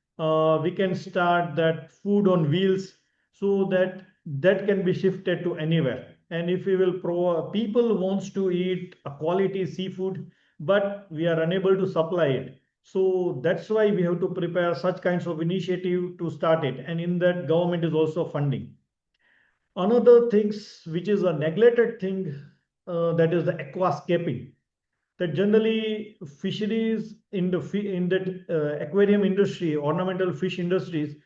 we can start that food on wheels, so that that can be shifted to anywhere. And if we will people wants to eat a quality seafood, but we are unable to supply it. So that's why we have to prepare such kinds of initiative to start it, and in that government is also funding. Another things which is a neglected thing, that is the aquascaping, that generally fisheries in in that aquarium industry, ornamental fish industries,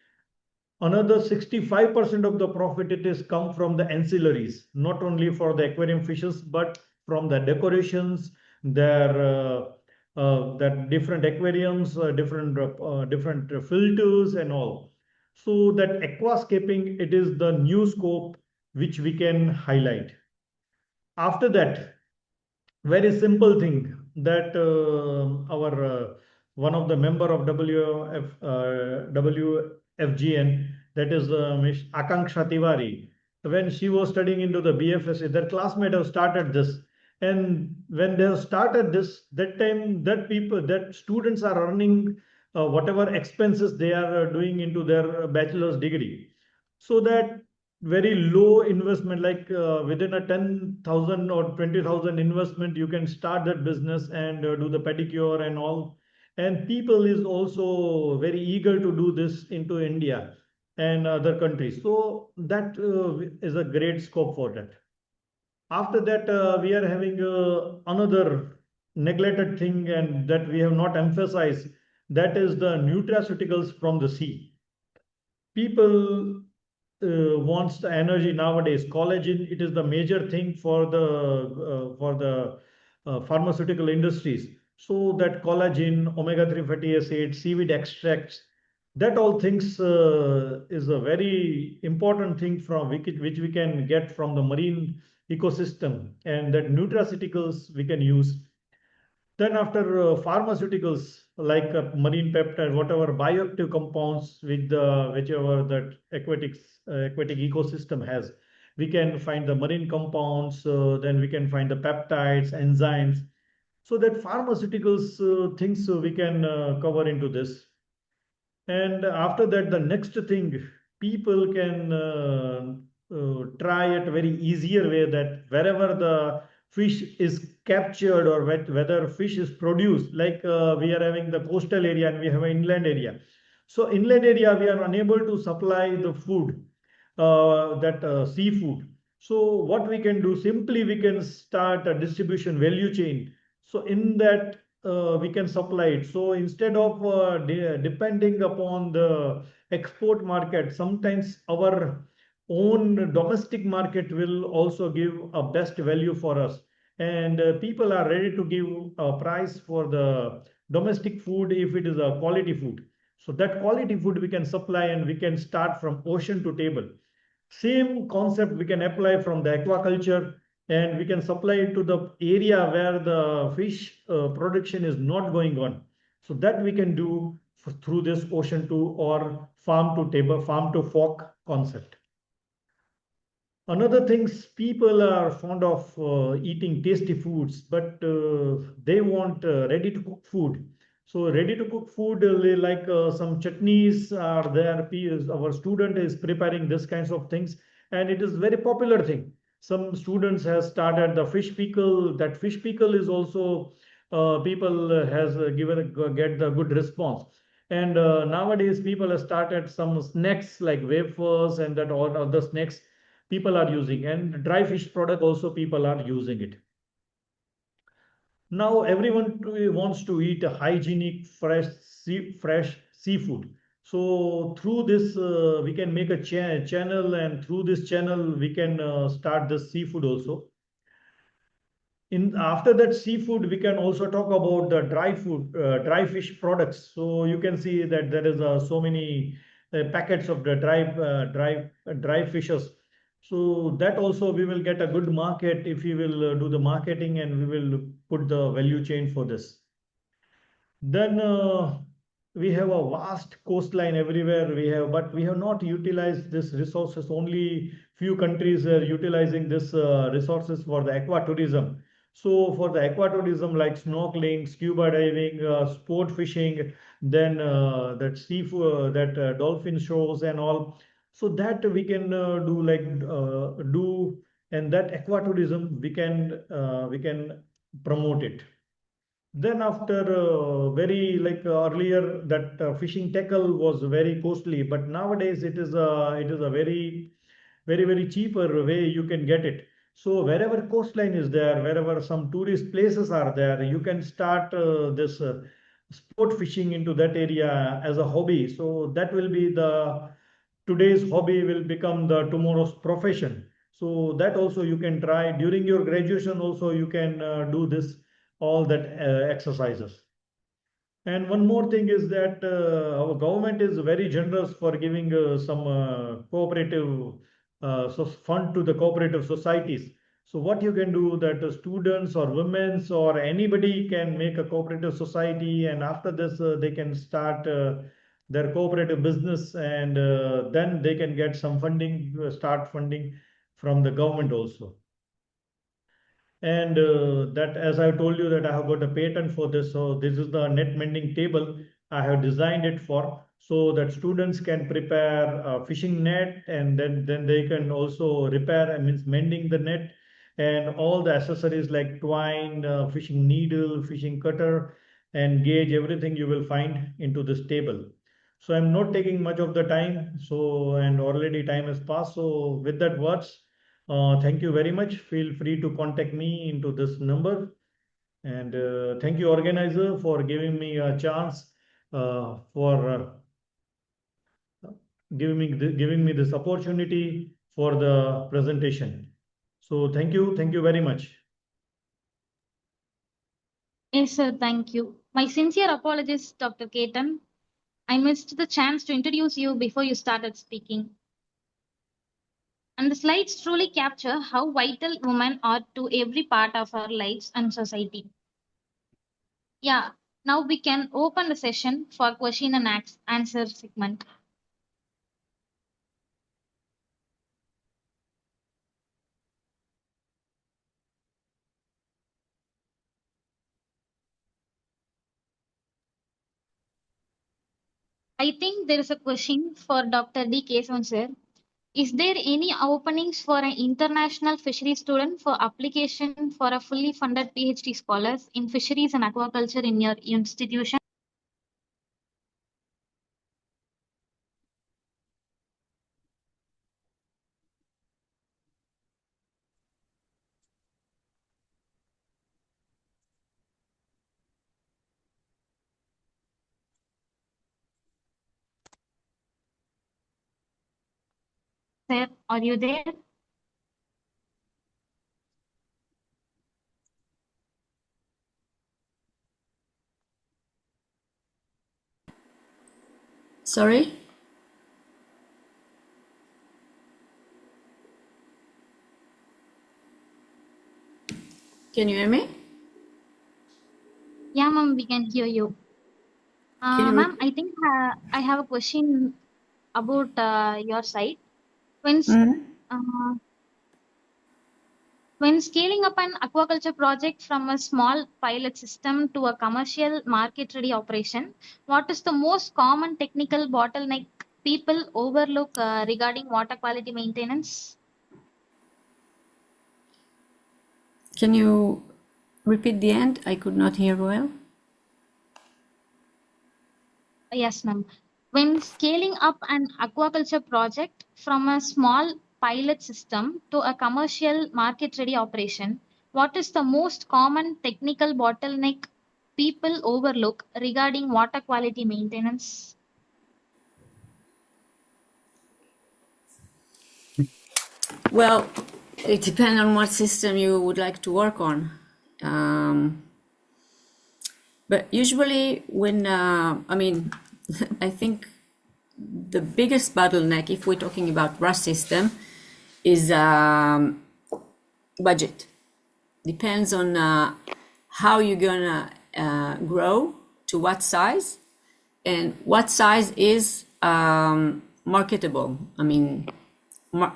another 65% of the profit it is come from the ancillaries, not only for the aquarium fishes, but from the decorations, their that different aquariums, different filters and all. So that aquascaping, it is the new scope which we can highlight. After that, very simple thing that our one of the member of WFGN, that is Miss Akanksha Tiwari, when she was studying into the BFSC, their classmate have started this. And when they have started this, that time that students are earning whatever expenses they are doing into their bachelor's degree. So that very low investment, like within a 10,000 or 20,000 investment, you can start that business and do the pedicure and all. And people is also very eager to do this into India and other countries. So that is a great scope for that. After that, we are having another neglected thing, and that we have not emphasized, that is the nutraceuticals from the sea. People wants the energy nowadays. Collagen, it is the major thing for the pharmaceutical industries. So that collagen, omega-3 fatty acids, seaweed extracts, that all things is a very important thing from which we can get from the marine ecosystem, and that nutraceuticals we can use. Then after pharmaceuticals like marine peptide, whatever bioactive compounds with the whichever that aquatic ecosystem has, we can find the marine compounds. Then we can find the peptides, enzymes. So that pharmaceuticals things we can cover into this. And after that, the next thing, people can try it very easier way, that wherever the fish is captured or whether fish is produced, like we are having the coastal area and we have an inland area. So inland area, we are unable to supply the food, that seafood. So what we can do, simply we can start a distribution value chain. So in that we can supply it. So instead of depending upon the export market, sometimes our own domestic market will also give a best value for us. And people are ready to give a price for the domestic food if it is a quality food. So that quality food we can supply, and we can start from ocean to table. Same concept we can apply from the aquaculture, and we can supply it to the area where the fish production is not going on. So that we can do through this ocean to or farm to table, farm to fork concept. Another things, people are fond of eating tasty foods, but they want ready to cook food. So ready to cook food, like some chutneys are there. Our student is preparing this kinds of things, and it is very popular thing. Some students have started the fish pickle. That fish pickle is also people has get the good response. And nowadays people have started some snacks like wafers and that all other snacks people are using, and dry fish product also people are using it. Now everyone wants to eat a hygienic fresh seafood. So through this we can make a channel, and through this channel we can start the seafood also. In after that seafood, we can also talk about the dry fish products. So you can see that there is so many packets of the dry fishes. So that also we will get a good market if we will do the marketing, and we will put the value chain for this. Then we have a vast coastline everywhere we have, but we have not utilized this resources. Only few countries are utilizing this resources for the aquatourism. So for the aquatourism, like snorkeling, scuba diving, sport fishing, then that seafood, that dolphin shows and all. So that we can do, and that aquatourism we can promote it. Then after very like earlier, that fishing tackle was very costly, but nowadays it is a very cheaper way you can get it. So wherever coastline is there, wherever some tourist places are there, you can start this sport fishing into that area as a hobby. So that will be the today's hobby will become the tomorrow's profession. So that also you can try during your graduation. Also you can do this all that exercises. And one more thing is that our government is very generous for giving some cooperative fund to the cooperative societies. So what you can do that the students or women's or anybody can make a cooperative society, and after this they can start their cooperative business, and then they can get some funding, start funding from the government also. And that, as I told you, that I have got a patent for this. So this is the net mending table I have designed it for, so that students can prepare a fishing net, and then they can also repair, means mending the net, and all the accessories like twine, fishing needle, fishing cutter, and gauge, everything you will find into this table. So I'm not taking much of the time. So, and already time has passed. So with that words, thank you very much. Feel free to contact me into this number. And thank you, organizer, for giving me a chance, for giving me this opportunity for the presentation. So thank you very much. Yes, sir. Thank you. My sincere apologies, Dr. Keten. I missed the chance to introduce you before you started speaking. And the slides truly capture how vital women are to every part of our lives and society. Yeah, now we can open the session for question and answer segment. I think there is a question for Dr. D Kesavan, sir. Is there any openings for an international fishery student for application for a fully funded PhD scholars in fisheries and aquaculture in your institution? Sir, are you there? Sorry? Can you hear me? Yeah, ma'am, we can hear you. Ma'am, I think I have a question about your site. When scaling up an aquaculture project from a small pilot system to a commercial market-ready operation, what is the most common technical bottleneck people overlook regarding water quality maintenance? Can you repeat the end? I could not hear well. Yes, ma'am. When scaling up an aquaculture project from a small pilot system to a commercial market-ready operation, what is the most common technical bottleneck people overlook regarding water quality maintenance? Well, it depends on what system you would like to work on. But usually when, I think the biggest bottleneck, if we're talking about RAS system, is budget. Depends on how you're gonna grow, to what size, and what size is marketable. I mean,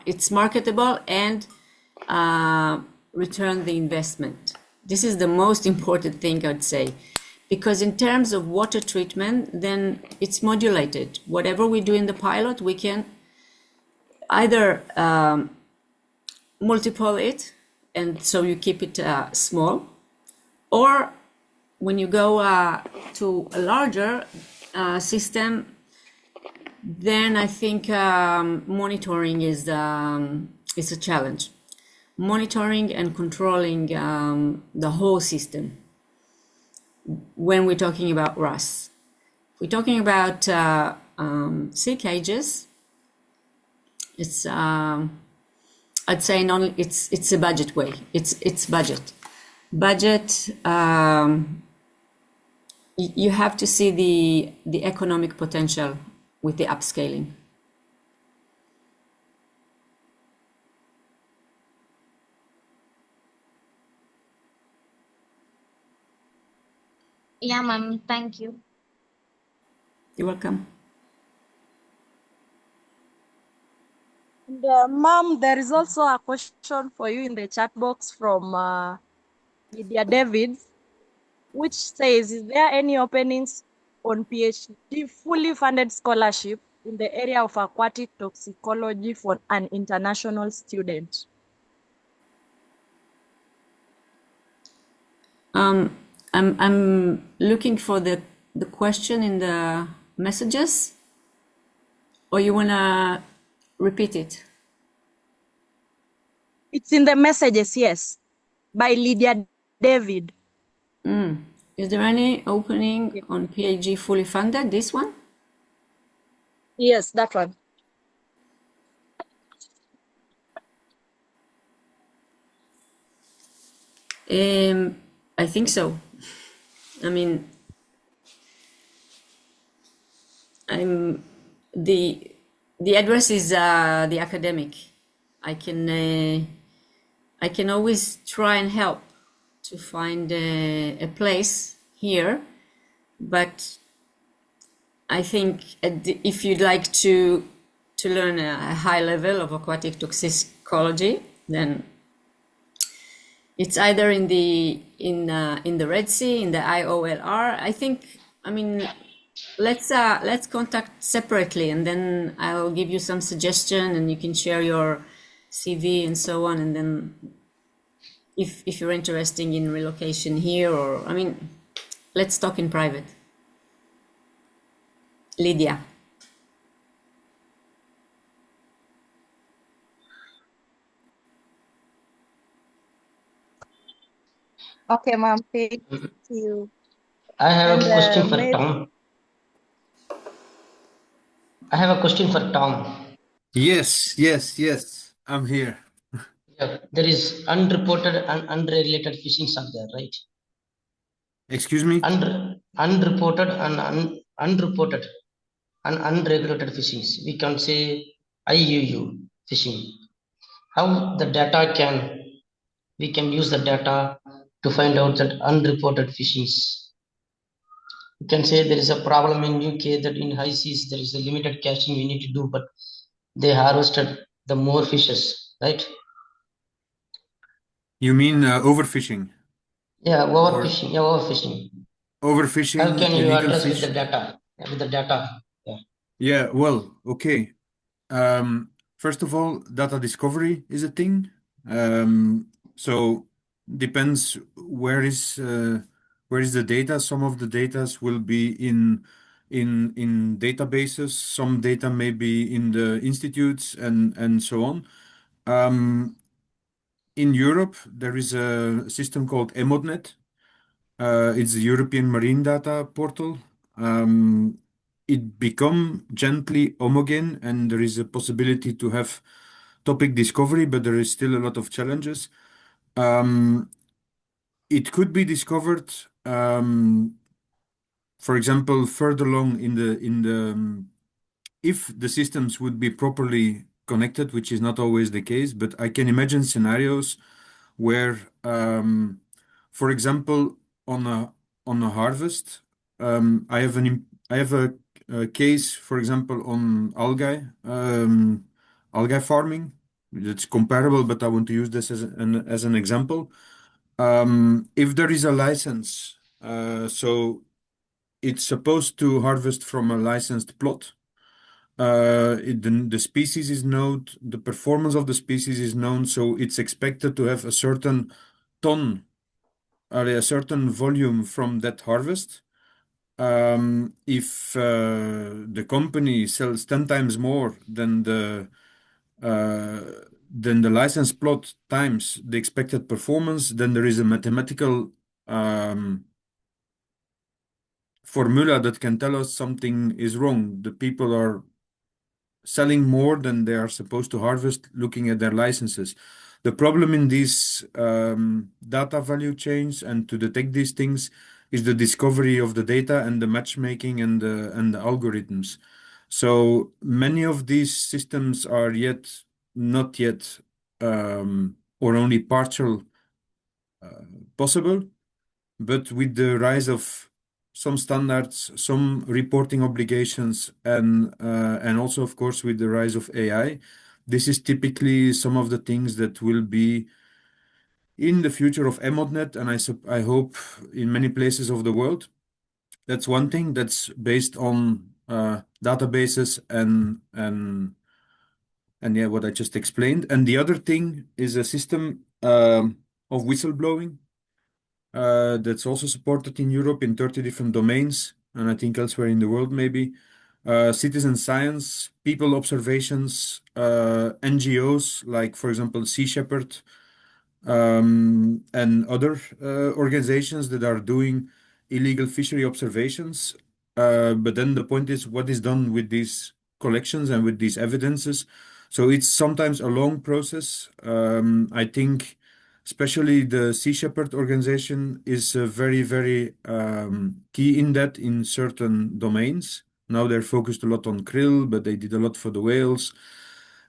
it's marketable and return the investment. This is the most important thing, I'd say, because in terms of water treatment, then it's modulated. Whatever we do in the pilot, we can either multiple it, and so you keep it small, or when you go to a larger system, then I think monitoring is a challenge. Monitoring and controlling the whole system when we're talking about RAS. We're talking about sea cages. It's I'd say it's a budget way. It's budget. Budget. You have to see the economic potential with the upscaling. Yeah, ma'am. Thank you. You're welcome. And, ma'am, there is also a question for you in the chat box from Lydia David, which says, is there any openings on PhD fully funded scholarship in the area of aquatic toxicology for an international student? I'm looking for the question in the messages, or you wanna repeat it? It's in the messages, yes, by Lydia David. Is there any opening on PhD fully funded? This one? Yes, that one. I think so. I mean, I'm the address is the academic. I can always try and help to find a place here, but I think if you'd like to learn a high level of aquatic toxicology, then it's either in the Red Sea, in the IOLR. I think. I mean, let's contact separately, and then I'll give you some suggestion, and you can share your CV and so on. And then, if you're interested in relocation here, or I mean, let's talk in private. Lydia. Okay, ma'am. Thank you. I have And a question for Mary, Tom. I have a question for Tom. Yes. I'm here. Yeah, there is unreported and unregulated fishings are there, right? Excuse me? Unreported and unreported and unregulated fishings. We can say IUU fishing. How the data we can use the data to find out that unreported fishings. You can say there is a problem in UK that in high seas there is a limited catching we need to do, but they harvested the more fishes, right? You mean overfishing? Yeah, Or overfishing. Yeah, overfishing. How overfishing can you illegal address with the fish? data? Yeah, with the data. Yeah. Yeah, well, okay. First of all, data discovery is a thing. So depends where is the data. Some of the data will be in databases. Some data may be in the institutes and so on. In Europe, there is a system called EMODNet. It's the European Marine Data Portal. It become gently homogeneous, and there is a possibility to have topic discovery, but there is still a lot of challenges. It could be discovered, for example, further along if the systems would be properly connected, which is not always the case, but I can imagine scenarios where, for example, on a harvest, I have a case, for example, on algae farming. It's comparable, but I want to use this as an example. If there is a license, so it's supposed to harvest from a licensed plot. The species is known, the performance of the species is known, so it's expected to have a certain ton or a certain volume from that harvest. If the company sells 10 times more than the license plot times the expected performance, then there is a mathematical formula that can tell us something is wrong. The people are selling more than they are supposed to harvest looking at their licenses. The problem in these data value chains and to detect these things is the discovery of the data and the matchmaking and the algorithms. So many of these systems are not yet or only partial possible, but with the rise of some standards, some reporting obligations, and also, of course, with the rise of AI, this is typically some of the things that will be in the future of ModNet, and I hope in many places of the world. That's one thing that's based on databases and yeah, what I just explained. And the other thing is a system of whistleblowing that's also supported in Europe in 30 different domains, and I think elsewhere in the world maybe. Citizen science, people observations, NGOs like, for example, Sea Shepherd, and other organizations that are doing illegal fishery observations. But then the point is what is done with these collections and with these evidences. So it's sometimes a long process. I think especially the Sea Shepherd organization is very, very key in that in certain domains. Now they're focused a lot on krill, but they did a lot for the whales.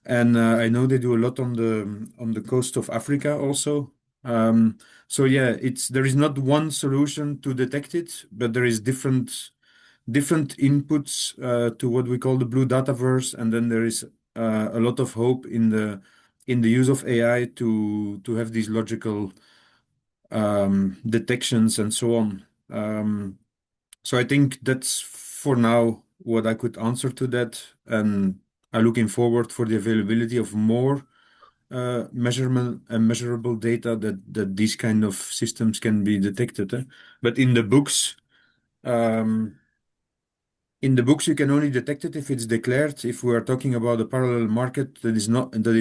And I know they do a lot on the coast of Africa also. So yeah, there is not one solution to detect it, but there is different inputs to what we call the blue dataverse, and then there is a lot of hope in the use of AI to have these logical detections and so on. So I think that's for now what I could answer to that, and I'm looking forward for the availability of more measurement and measurable data that these kind of systems can be detected. But in the books, you can only detect it if it's declared. If we are talking about a parallel market that is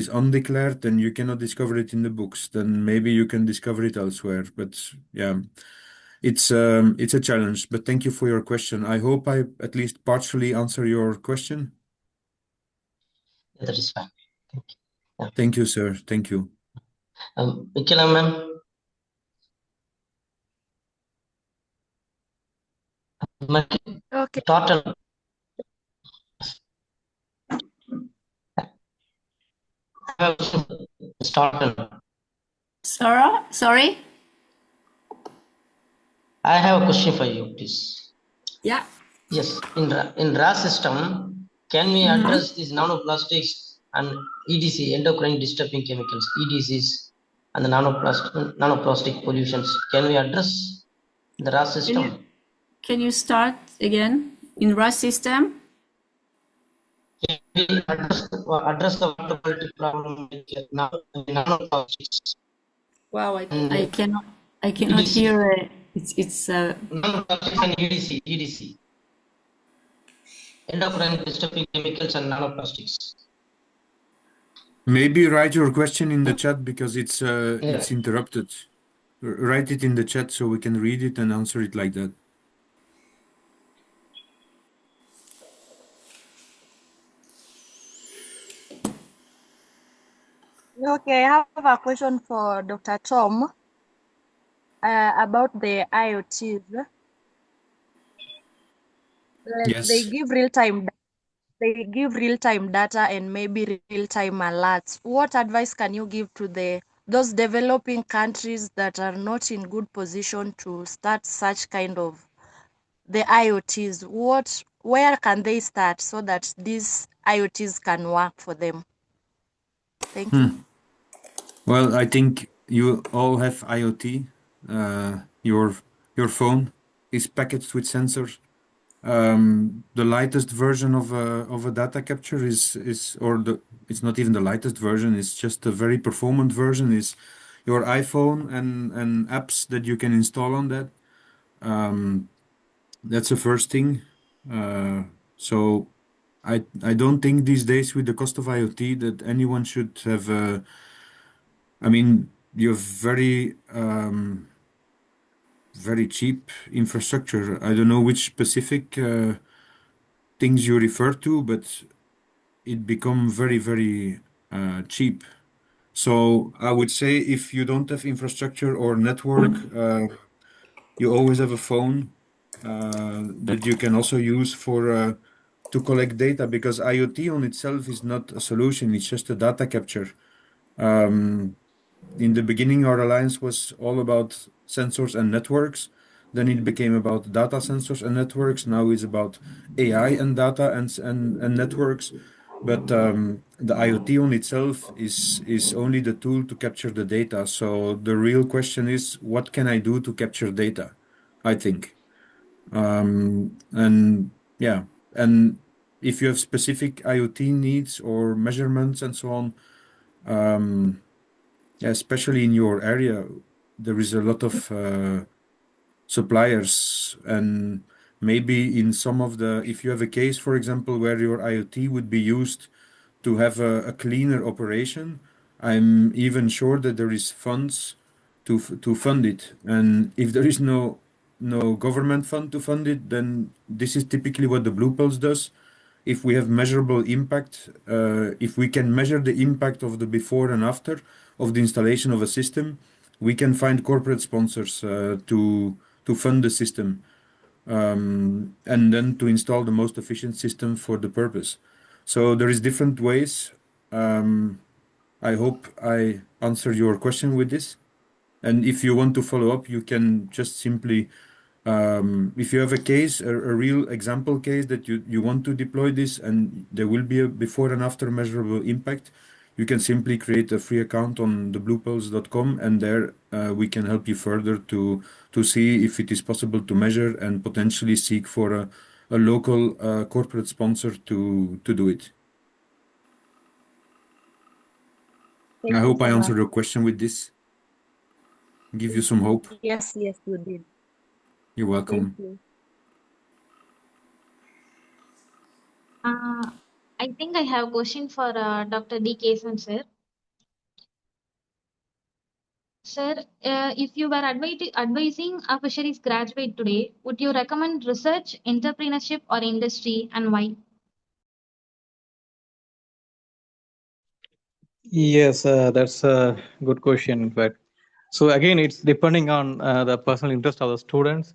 undeclared, then you cannot discover it in the books. Then maybe you can discover it elsewhere. But yeah, it's a challenge. But thank you for your question. I hope I at least partially answer your question. Yeah, that is fine. Thank you. Yeah. Thank you, sir. Thank you. Mitchel, ma'am. Okay. Torten. Torten. Sorry? I have a question for you, please. Yeah. Yes, in RAS system, can we address these nanoplastics and EDC, endocrine disturbing chemicals, EDCs, and the nanoplastic pollutions? Can we address the RAS system? Can you start again? In RAS system? Can we address the water quality problem with nanoplastics? Wow, I cannot EDC. hear. It's Nanoplastics and EDC. Endocrine disturbing chemicals and nanoplastics. Maybe write your question in the chat because it's interrupted. Write it in the chat so we can read it and answer it like that. Okay, I have a question for Dr. Tom about the IoTs. Yes. They give real-time data and maybe real-time alerts. What advice can you give to those developing countries that are not in good position to start such kind of the IoTs? Where can they start so that these IoTs can work for them? Thank you. Well, I think you all have IoT. Your phone is packaged with sensors. The lightest version of a data capture it's not even the lightest version, it's just a very performant version, is your iPhone and apps that you can install on that. That's the first thing. So I don't think these days with the cost of IoT that anyone should have I mean, you have very cheap infrastructure. I don't know which specific things you refer to, but it become very, very cheap. So I would say if you don't have infrastructure or network, you always have a phone that you can also use for to collect data, because IoT on itself is not a solution, it's just a data capture. In the beginning, our alliance was all about sensors and networks. Then it became about data sensors and networks. Now it's about AI and data and networks. But the IoT on itself is only the tool to capture the data. So the real question is, what can I do to capture data? I think. And yeah, and if you have specific IoT needs or measurements and so on, yeah, especially in your area, there is a lot of suppliers, and maybe in some of the, if you have a case, for example, where your IoT would be used to have a cleaner operation, I'm even sure that there is funds to fund it. And if there is no government fund to fund it, then this is typically what the Blue Pulse does. If we have measurable impact, if we can measure the impact of the before and after of the installation of a system, we can find corporate sponsors to fund the system, and then to install the most efficient system for the purpose. So there is different ways. I hope I answered your question with this. And if you want to follow up, you can just simply, if you have a case, a real example case that you want to deploy this, and there will be a before and after measurable impact, you can simply create a free account on thebluepulse.com, and there we can help you further to see if it is possible to measure and potentially seek for a local corporate sponsor to do it. Thank I you hope I so much. answered your question with this. Give you some hope. Yes, yes, you did. You're Thank welcome. you. I think I have a question for Dr. D Kesavan, sir. Sir, if you were advising a fisheries graduate today, would you recommend research, entrepreneurship, or industry, and why? Yes, that's a good question, in fact. So again, it's depending on the personal interest of the students,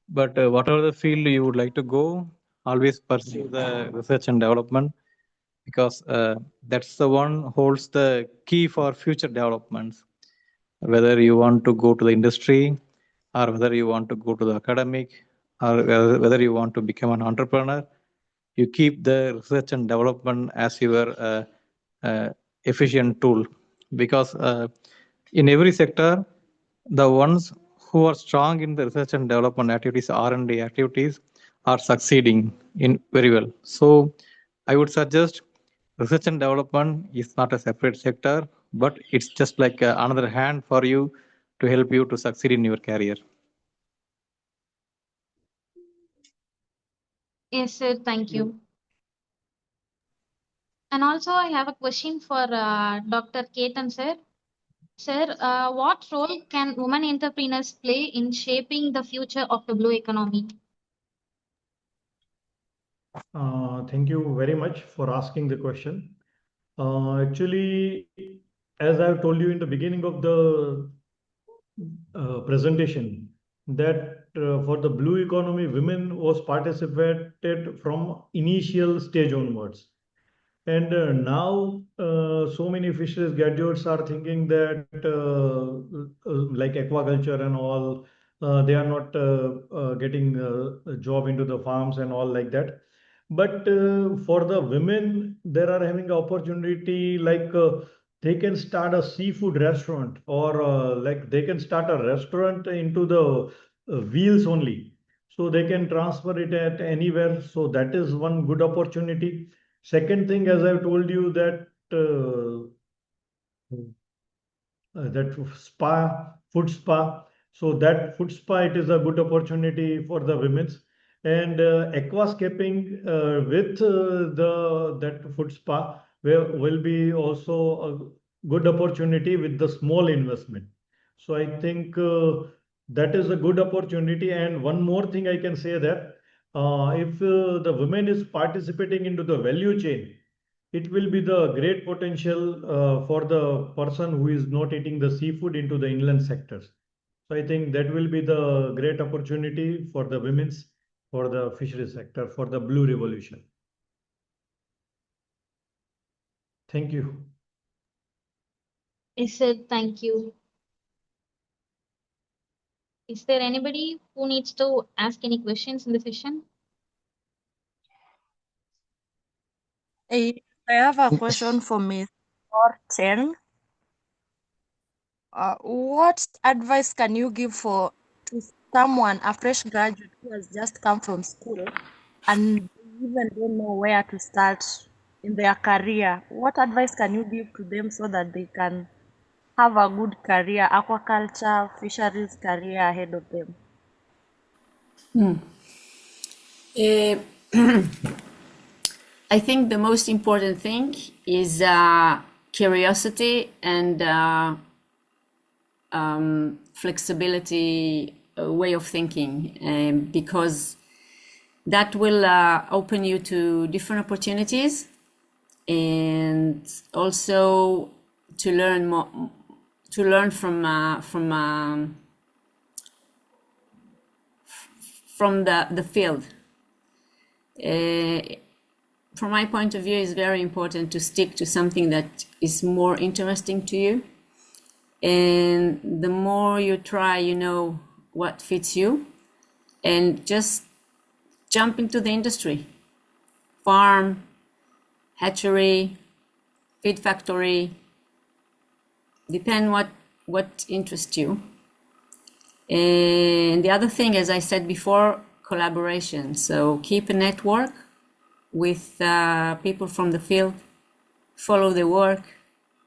but whatever the field you would like to go, always pursue the research and development, because that's the one holds the key for future developments. Whether you want to go to the industry, or whether you want to go to the academic, or whether you want to become an entrepreneur, you keep the research and development as your efficient tool, because in every sector, the ones who are strong in the research and development activities, R&D activities, are succeeding in very well. So I would suggest research and development is not a separate sector, but it's just like another hand for you to help you to succeed in your career. Yes, sir. Thank you. And also, I have a question for Dr. Keten, sir. Sir, what role can women entrepreneurs play in shaping the future of the blue economy? Thank you very much for asking the question. Actually, as I've told you in the beginning of the presentation, that for the blue economy, women was participated from initial stage onwards. And now, so many fisheries graduates are thinking that, like aquaculture and all, they are not getting a job into the farms and all like that. But for the women, there are having opportunity like they can start a seafood restaurant, or like they can start a restaurant into the wheels only. So they can transfer it at anywhere. So that is one good opportunity. Second thing, as I've told you, that that food spa. So that food spa, it is a good opportunity for the women's. And aquascaping with the that food spa will be also a good opportunity with the small investment. So I think that is a good opportunity. And one more thing I can say, that if the women is participating into the value chain, it will be the great potential for the person who is not eating the seafood into the inland sectors. So I think that will be the great opportunity for the women's, for the fishery sector, for the blue revolution. Thank you. Yes, sir. Thank you. Is there anybody who needs to ask any questions in the session? I have a question for Ms. Torten. What advice can you give to someone, a fresh graduate who has just come from school and even don't know where to start in their career? What advice can you give to them so that they can have a good career, aquaculture, fisheries career ahead of them? Eh, I think the most important thing is curiosity and flexibility way of thinking, because that will open you to different opportunities, and also to learn more, to learn from the field. From my point of view, it's very important to stick to something that is more interesting to you. And the more you try, you know what fits you, and just jump into the industry. Farm, hatchery, feed factory, depend what interests you. And the other thing, as I said before, collaboration. So keep a network with people from the field, follow their work,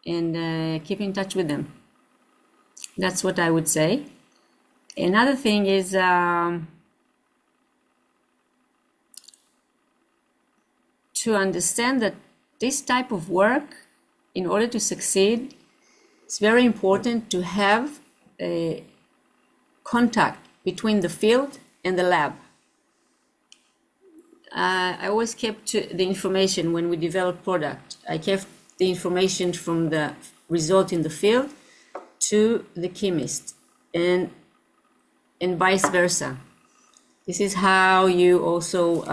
and keep in touch with them. That's what I would say. Another thing is to understand that this type of work, in order to succeed, it's very important to have a contact between the field and the lab. I always kept the information when we develop product. I kept the information from the result in the field to the chemist, and vice versa. This is how you also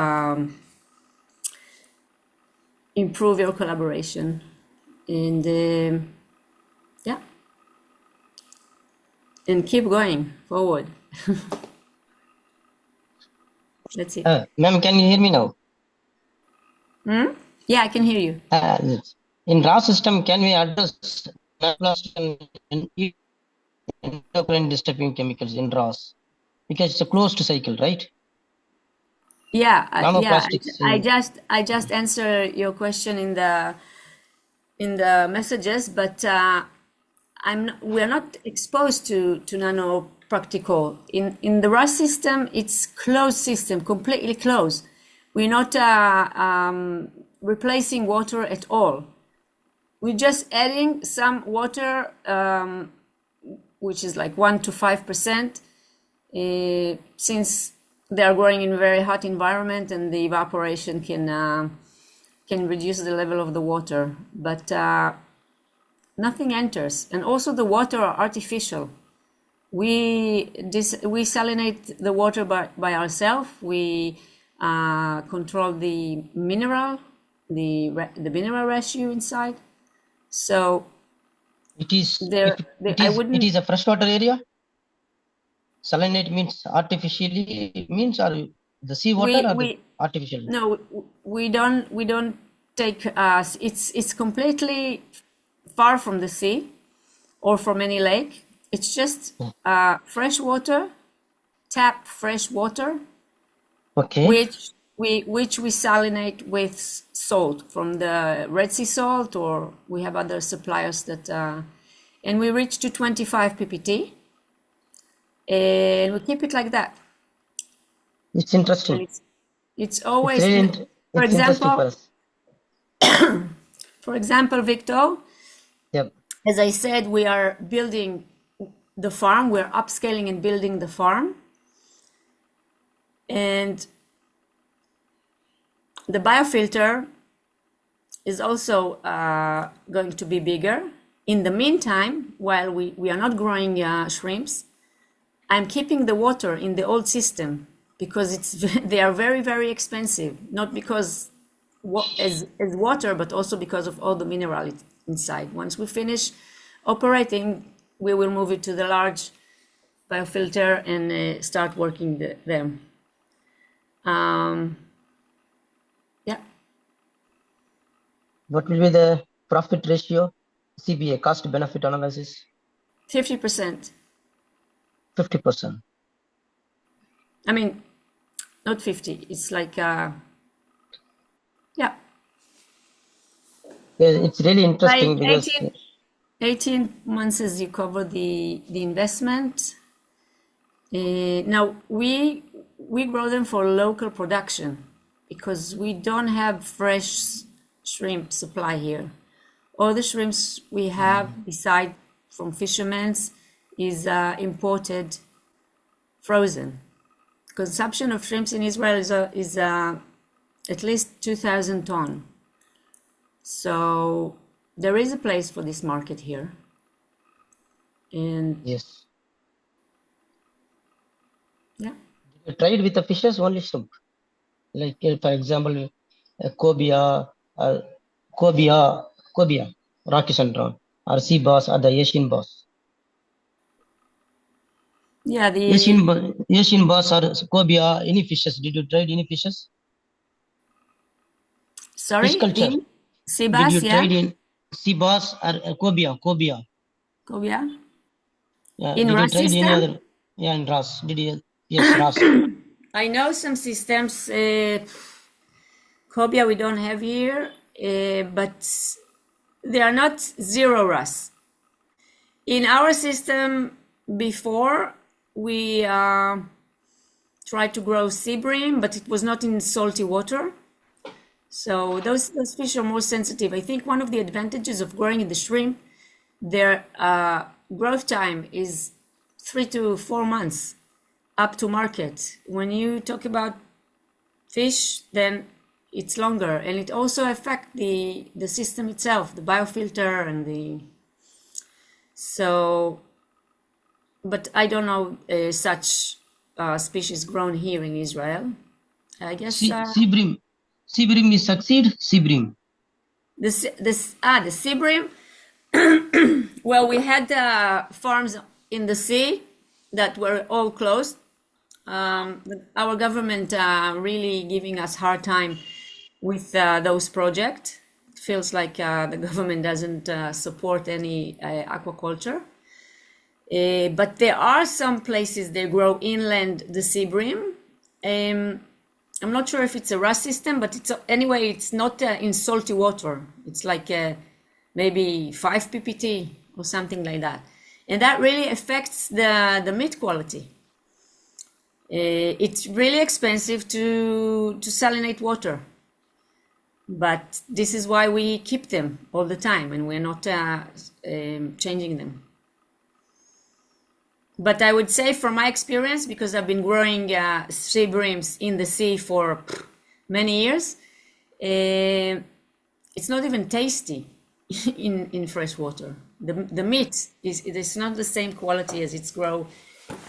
improve your collaboration, and yeah, and keep going forward. That's it. Ma'am, can you hear me now? Yeah, I can hear you. In raw system, can we address nanoplastic and endocrine disturbing chemicals in raws? Because it's a closed cycle, right? Yeah, Nanoplastics I just answer your question in the messages, but we're not exposed to nano practical. In the RAS system, it's closed system, completely closed. We're not replacing water at all. We're just adding some water, which is like 1 to 5%, since they are growing in a very hot environment, and the evaporation can reduce the level of the water, but nothing enters. And also the water are artificial. We salinate the water by ourselves. We control the mineral ratio inside. So it is it is a freshwater area. Salinate means artificially means, or the seawater or the artificial? No, we don't take it's completely far from the sea or from any lake. It's just fresh water, tap fresh water, okay, which we salinate with salt from the Red Sea salt, or we have other suppliers that and we reach to 25 ppt, and we keep it like that. It's interesting. It's always for example, for example, Victor, yep, as I said, we are building the farm, we're upscaling and building the farm, and the biofilter is also going to be bigger. In the meantime, while we are not growing shrimps, I'm keeping the water in the old system, because they are very, very expensive, not because as water, but also because of all the minerals inside. Once we finish operating, we will move it to the large biofilter and start working them. Yeah. What will be the profit ratio? CBA, cost benefit analysis? 50%. 50%. I mean, not 50. It's like, yeah. It's really interesting Like because 18 months as you cover the investment. Now we grow them for local production because we don't have fresh shrimp supply here. All the shrimps we have, beside from fishermen, is imported, frozen. Consumption of shrimps in Israel is at least 2,000 tons. So there is a place for this market here. And yes. yeah. You tried with the fishes, only shrimp. Like for example, cobia, rocky centron, or sea bass, or the Asian bass. Yeah, the Asian bass or cobia, any fishes? Did you try any fishes? sorry, Fish culture. the sea Did bass, you yeah, try in sea bass or cobia? cobia. Yeah. In Did you RAS try any system, other? Yeah, in RAS. Did you? Yes, RAS. I know some systems. Cobia we don't have here, but they are not zero RAS. In our system before, we tried to grow sea bream, but it was not in salty water. So those fish are more sensitive. I think one of the advantages of growing in the shrimp, their growth time is 3 to 4 months up to market. When you talk about fish, then it's longer, and it also affects the system itself, the biofilter and the. So, but I don't know such species grown here in Israel. I guess Sea bream. Sea bream is succeed. Sea bream. the sea bream. Well, we had farms in the sea that were all closed. Our government really giving us hard time with those projects. It feels like the government doesn't support any aquaculture. But there are some places they grow inland the sea bream. I'm not sure if it's a RAS system, but anyway, it's not in salty water. It's like maybe 5 ppt or something like that. And that really affects the meat quality. It's really expensive to salinate water. But this is why we keep them all the time and we're not changing them. But I would say from my experience, because I've been growing sea breams in the sea for many years, it's not even tasty in fresh water. The meat is not the same quality as it's grown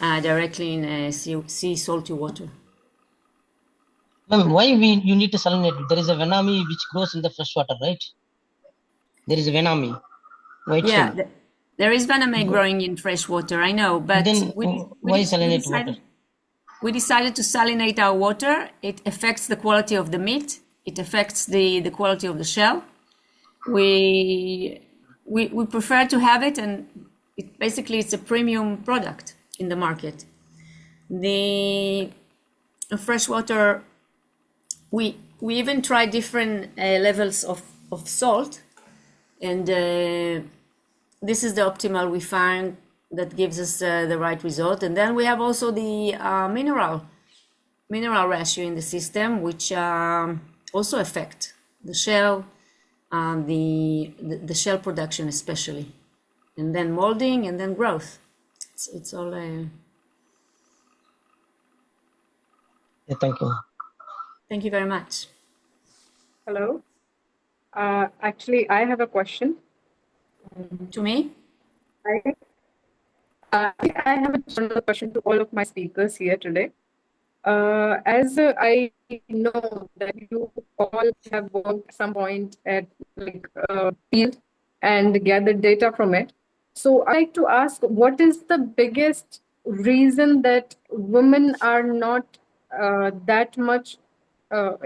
directly in sea salty water. Why you need to salinate? There is a venami which grows in the fresh water, right? There is a venami. Yeah, there is vename growing in fresh water, I know, but then why salinate water? We decided to salinate our water. It affects the quality of the meat. It affects the quality of the shell. We prefer to have it, and basically it's a premium product in the market. The fresh water, we even try different levels of salt, and this is the optimal we find that gives us the right result. And then we have also the mineral ratio in the system, which also affect the shell, the shell production especially, and then molding and then growth. It's all. Yeah, thank you. Thank you very much. Hello. Actually, I have a question. To me? I have a general question to all of my speakers here today. As I know that you all have worked at some point at field and gathered data from it. So I'd like to ask, what is the biggest reason that women are not that much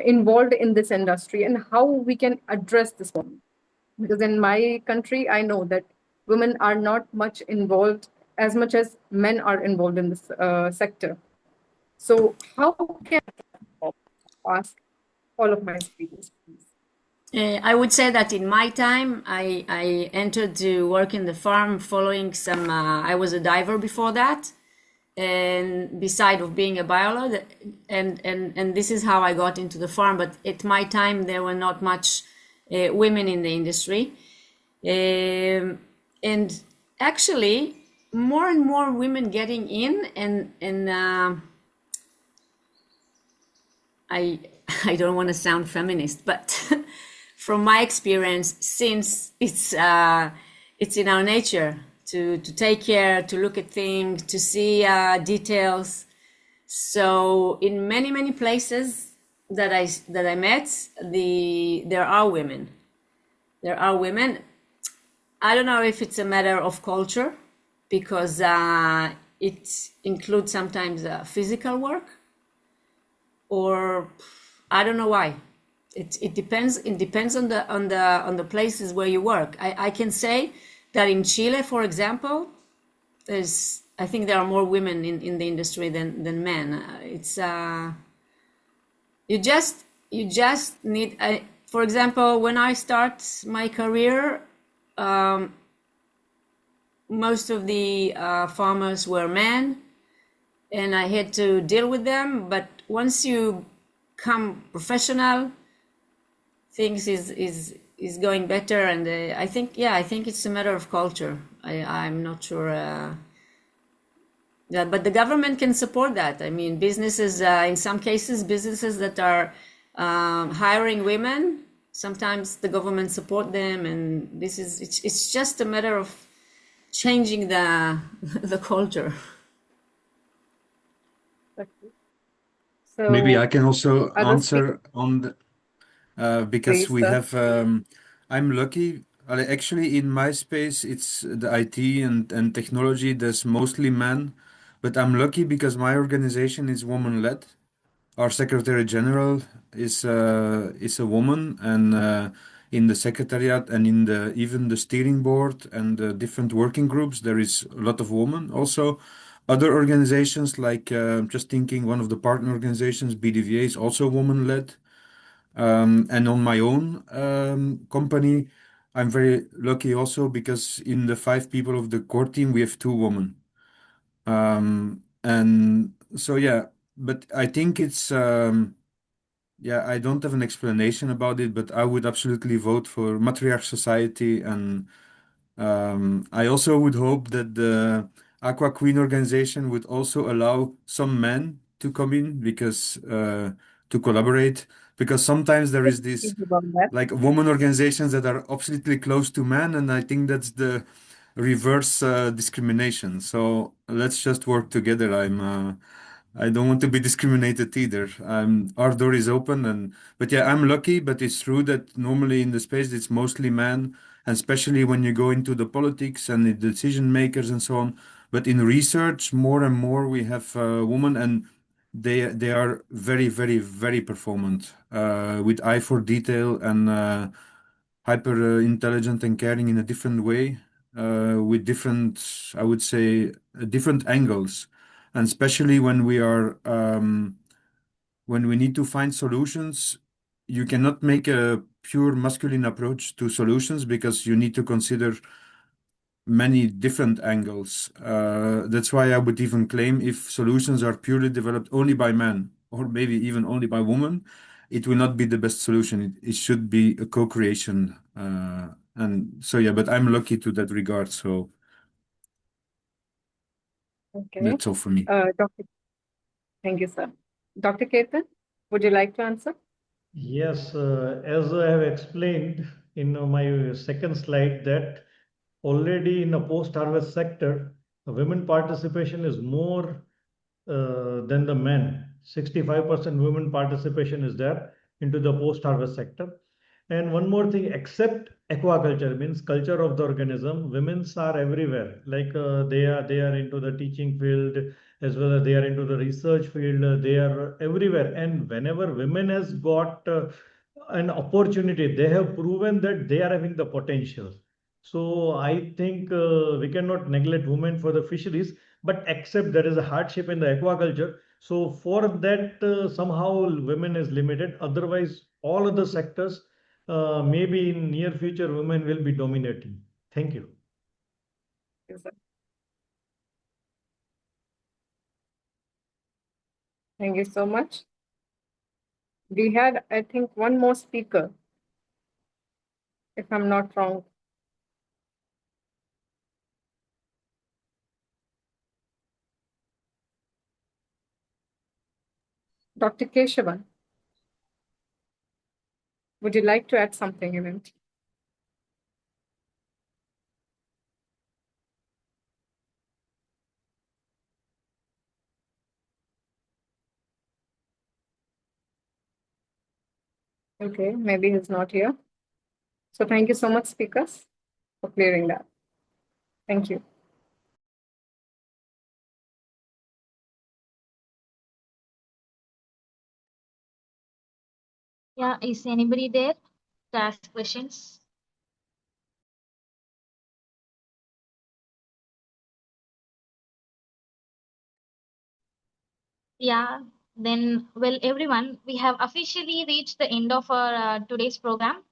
involved in this industry, and how we can address this problem? Because in my country, I know that women are not much involved as much as men are involved in this sector. So how can I ask all of my speakers, please? I would say that in my time, I entered to work in the farm following some, I was a diver before that. And beside of being a biologist, and this is how I got into the farm. But at my time, there were not much women in the industry. And actually, more and more women getting in, and I don't want to sound feminist, but from my experience, since it's in our nature to take care, to look at things, to see details. So in many places that I met, there are women. There are women. I don't know if it's a matter of culture, because it includes sometimes physical work, or I don't know why. It depends. It depends on the places where you work. I can say that in Chile, for example, I think there are more women in the industry than men. It's you just need. For example, when I start my career, most of the farmers were men, and I had to deal with them. But once you become professional, things is going better, and I think it's a matter of culture. I'm not sure. Yeah, but the government can support that. I mean, businesses, in some cases, businesses that are hiring women, sometimes the government support them, and it's just a matter of changing the culture. So Maybe I can also other answer on the because please, we sir. have I'm lucky. Actually, in my space, it's the IT and technology. There's mostly men, but I'm lucky because my organization is woman-led. Our Secretary General is a woman, and in the secretariat and in the even the steering board and the different working groups, there is a lot of women. Also, other organizations like just thinking one of the partner organizations, BDVA, is also woman-led. And on my own company, I'm very lucky also because in the 5 people of the core team, we have 2 women. And so, yeah, but I think it's, yeah, I don't have an explanation about it, but I would absolutely vote for matriarch society. And I also would hope that the Aqua Queen organization would also allow some men to come in because to collaborate. Because sometimes there is this About that. like women organizations that are absolutely close to men, and I think that's the reverse discrimination. So let's just work together. I don't want to be discriminated either. Our door is open, but yeah, I'm lucky. But it's true that normally in the space it's mostly men, and especially when you go into the politics and the decision makers and so on. But in research, more and more we have women, and they are very performant with eye for detail and hyper intelligent and caring in a different way with different, I would say, different angles, and especially when we need to find solutions, you cannot make a pure masculine approach to solutions because you need to consider many different angles. That's why I would even claim if solutions are purely developed only by men or maybe even only by women, it will not be the best solution. It should be a co-creation. And so, yeah, but I'm lucky to that regard. So Okay. that's all for me. Dr. Thank you, sir. Dr. Keten, would you like to answer? Yes, as I have explained in my second slide, that already in the post-harvest sector, the women participation is more than the men. 65% women participation is there into the post-harvest sector. And one more thing, except aquaculture means culture of the organism, women's are everywhere. Like they are into the teaching field as well as they are into the research field. They are everywhere. And whenever women has got an opportunity, they have proven that they are having the potential. So I think we cannot neglect women for the fisheries, but except there is a hardship in the aquaculture. So for that, somehow women is limited. Otherwise, all other sectors, maybe in near future, women will be dominating. Thank you. Yes, sir. Thank you so much. We had, I think, one more speaker, if I'm not wrong. Dr. Kesavan, would you like to add something in it? Okay, maybe he's not here. So thank you so much, speakers, for clearing that. Thank you. Yeah, is anybody there to ask questions? Yeah, then, well, everyone, we have officially reached the end of our today's program.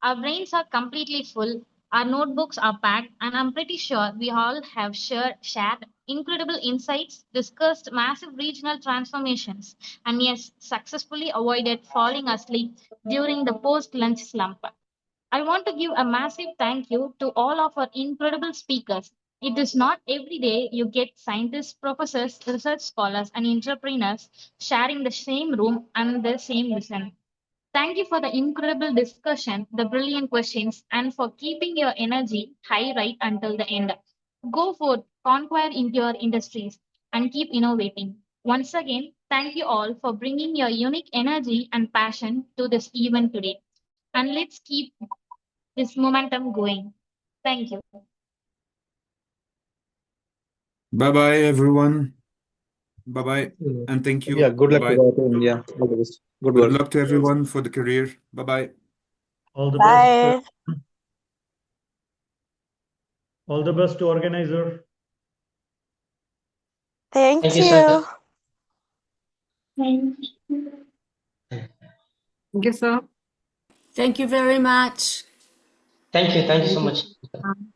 Our brains are completely full, our notebooks are packed, and I'm pretty sure we all have shared incredible insights, discussed massive regional transformations, and yes, successfully avoided falling asleep during the post lunch slump. I want to give a massive thank you to all of our incredible speakers. It is not every day you get scientists, professors, research scholars, and entrepreneurs sharing the same room and the same vision. Thank you for the incredible discussion, the brilliant questions, and for keeping your energy high right until the end. Go forth, conquer into your industries, and keep innovating. Once again, thank you all for bringing your unique energy and passion to this event today. And let's keep this momentum going. Thank you. Bye-bye, everyone. Bye-bye, and thank you. Yeah, good luck to Bye-bye. the team. Yeah, all the best. Good Good work. luck to everyone for the career. Bye-bye. All the Bye. best. All the best to organizer. Thank Thank you, you. sir. Thank you. Thank you, sir. Thank you very much. Thank you so Thank much. you.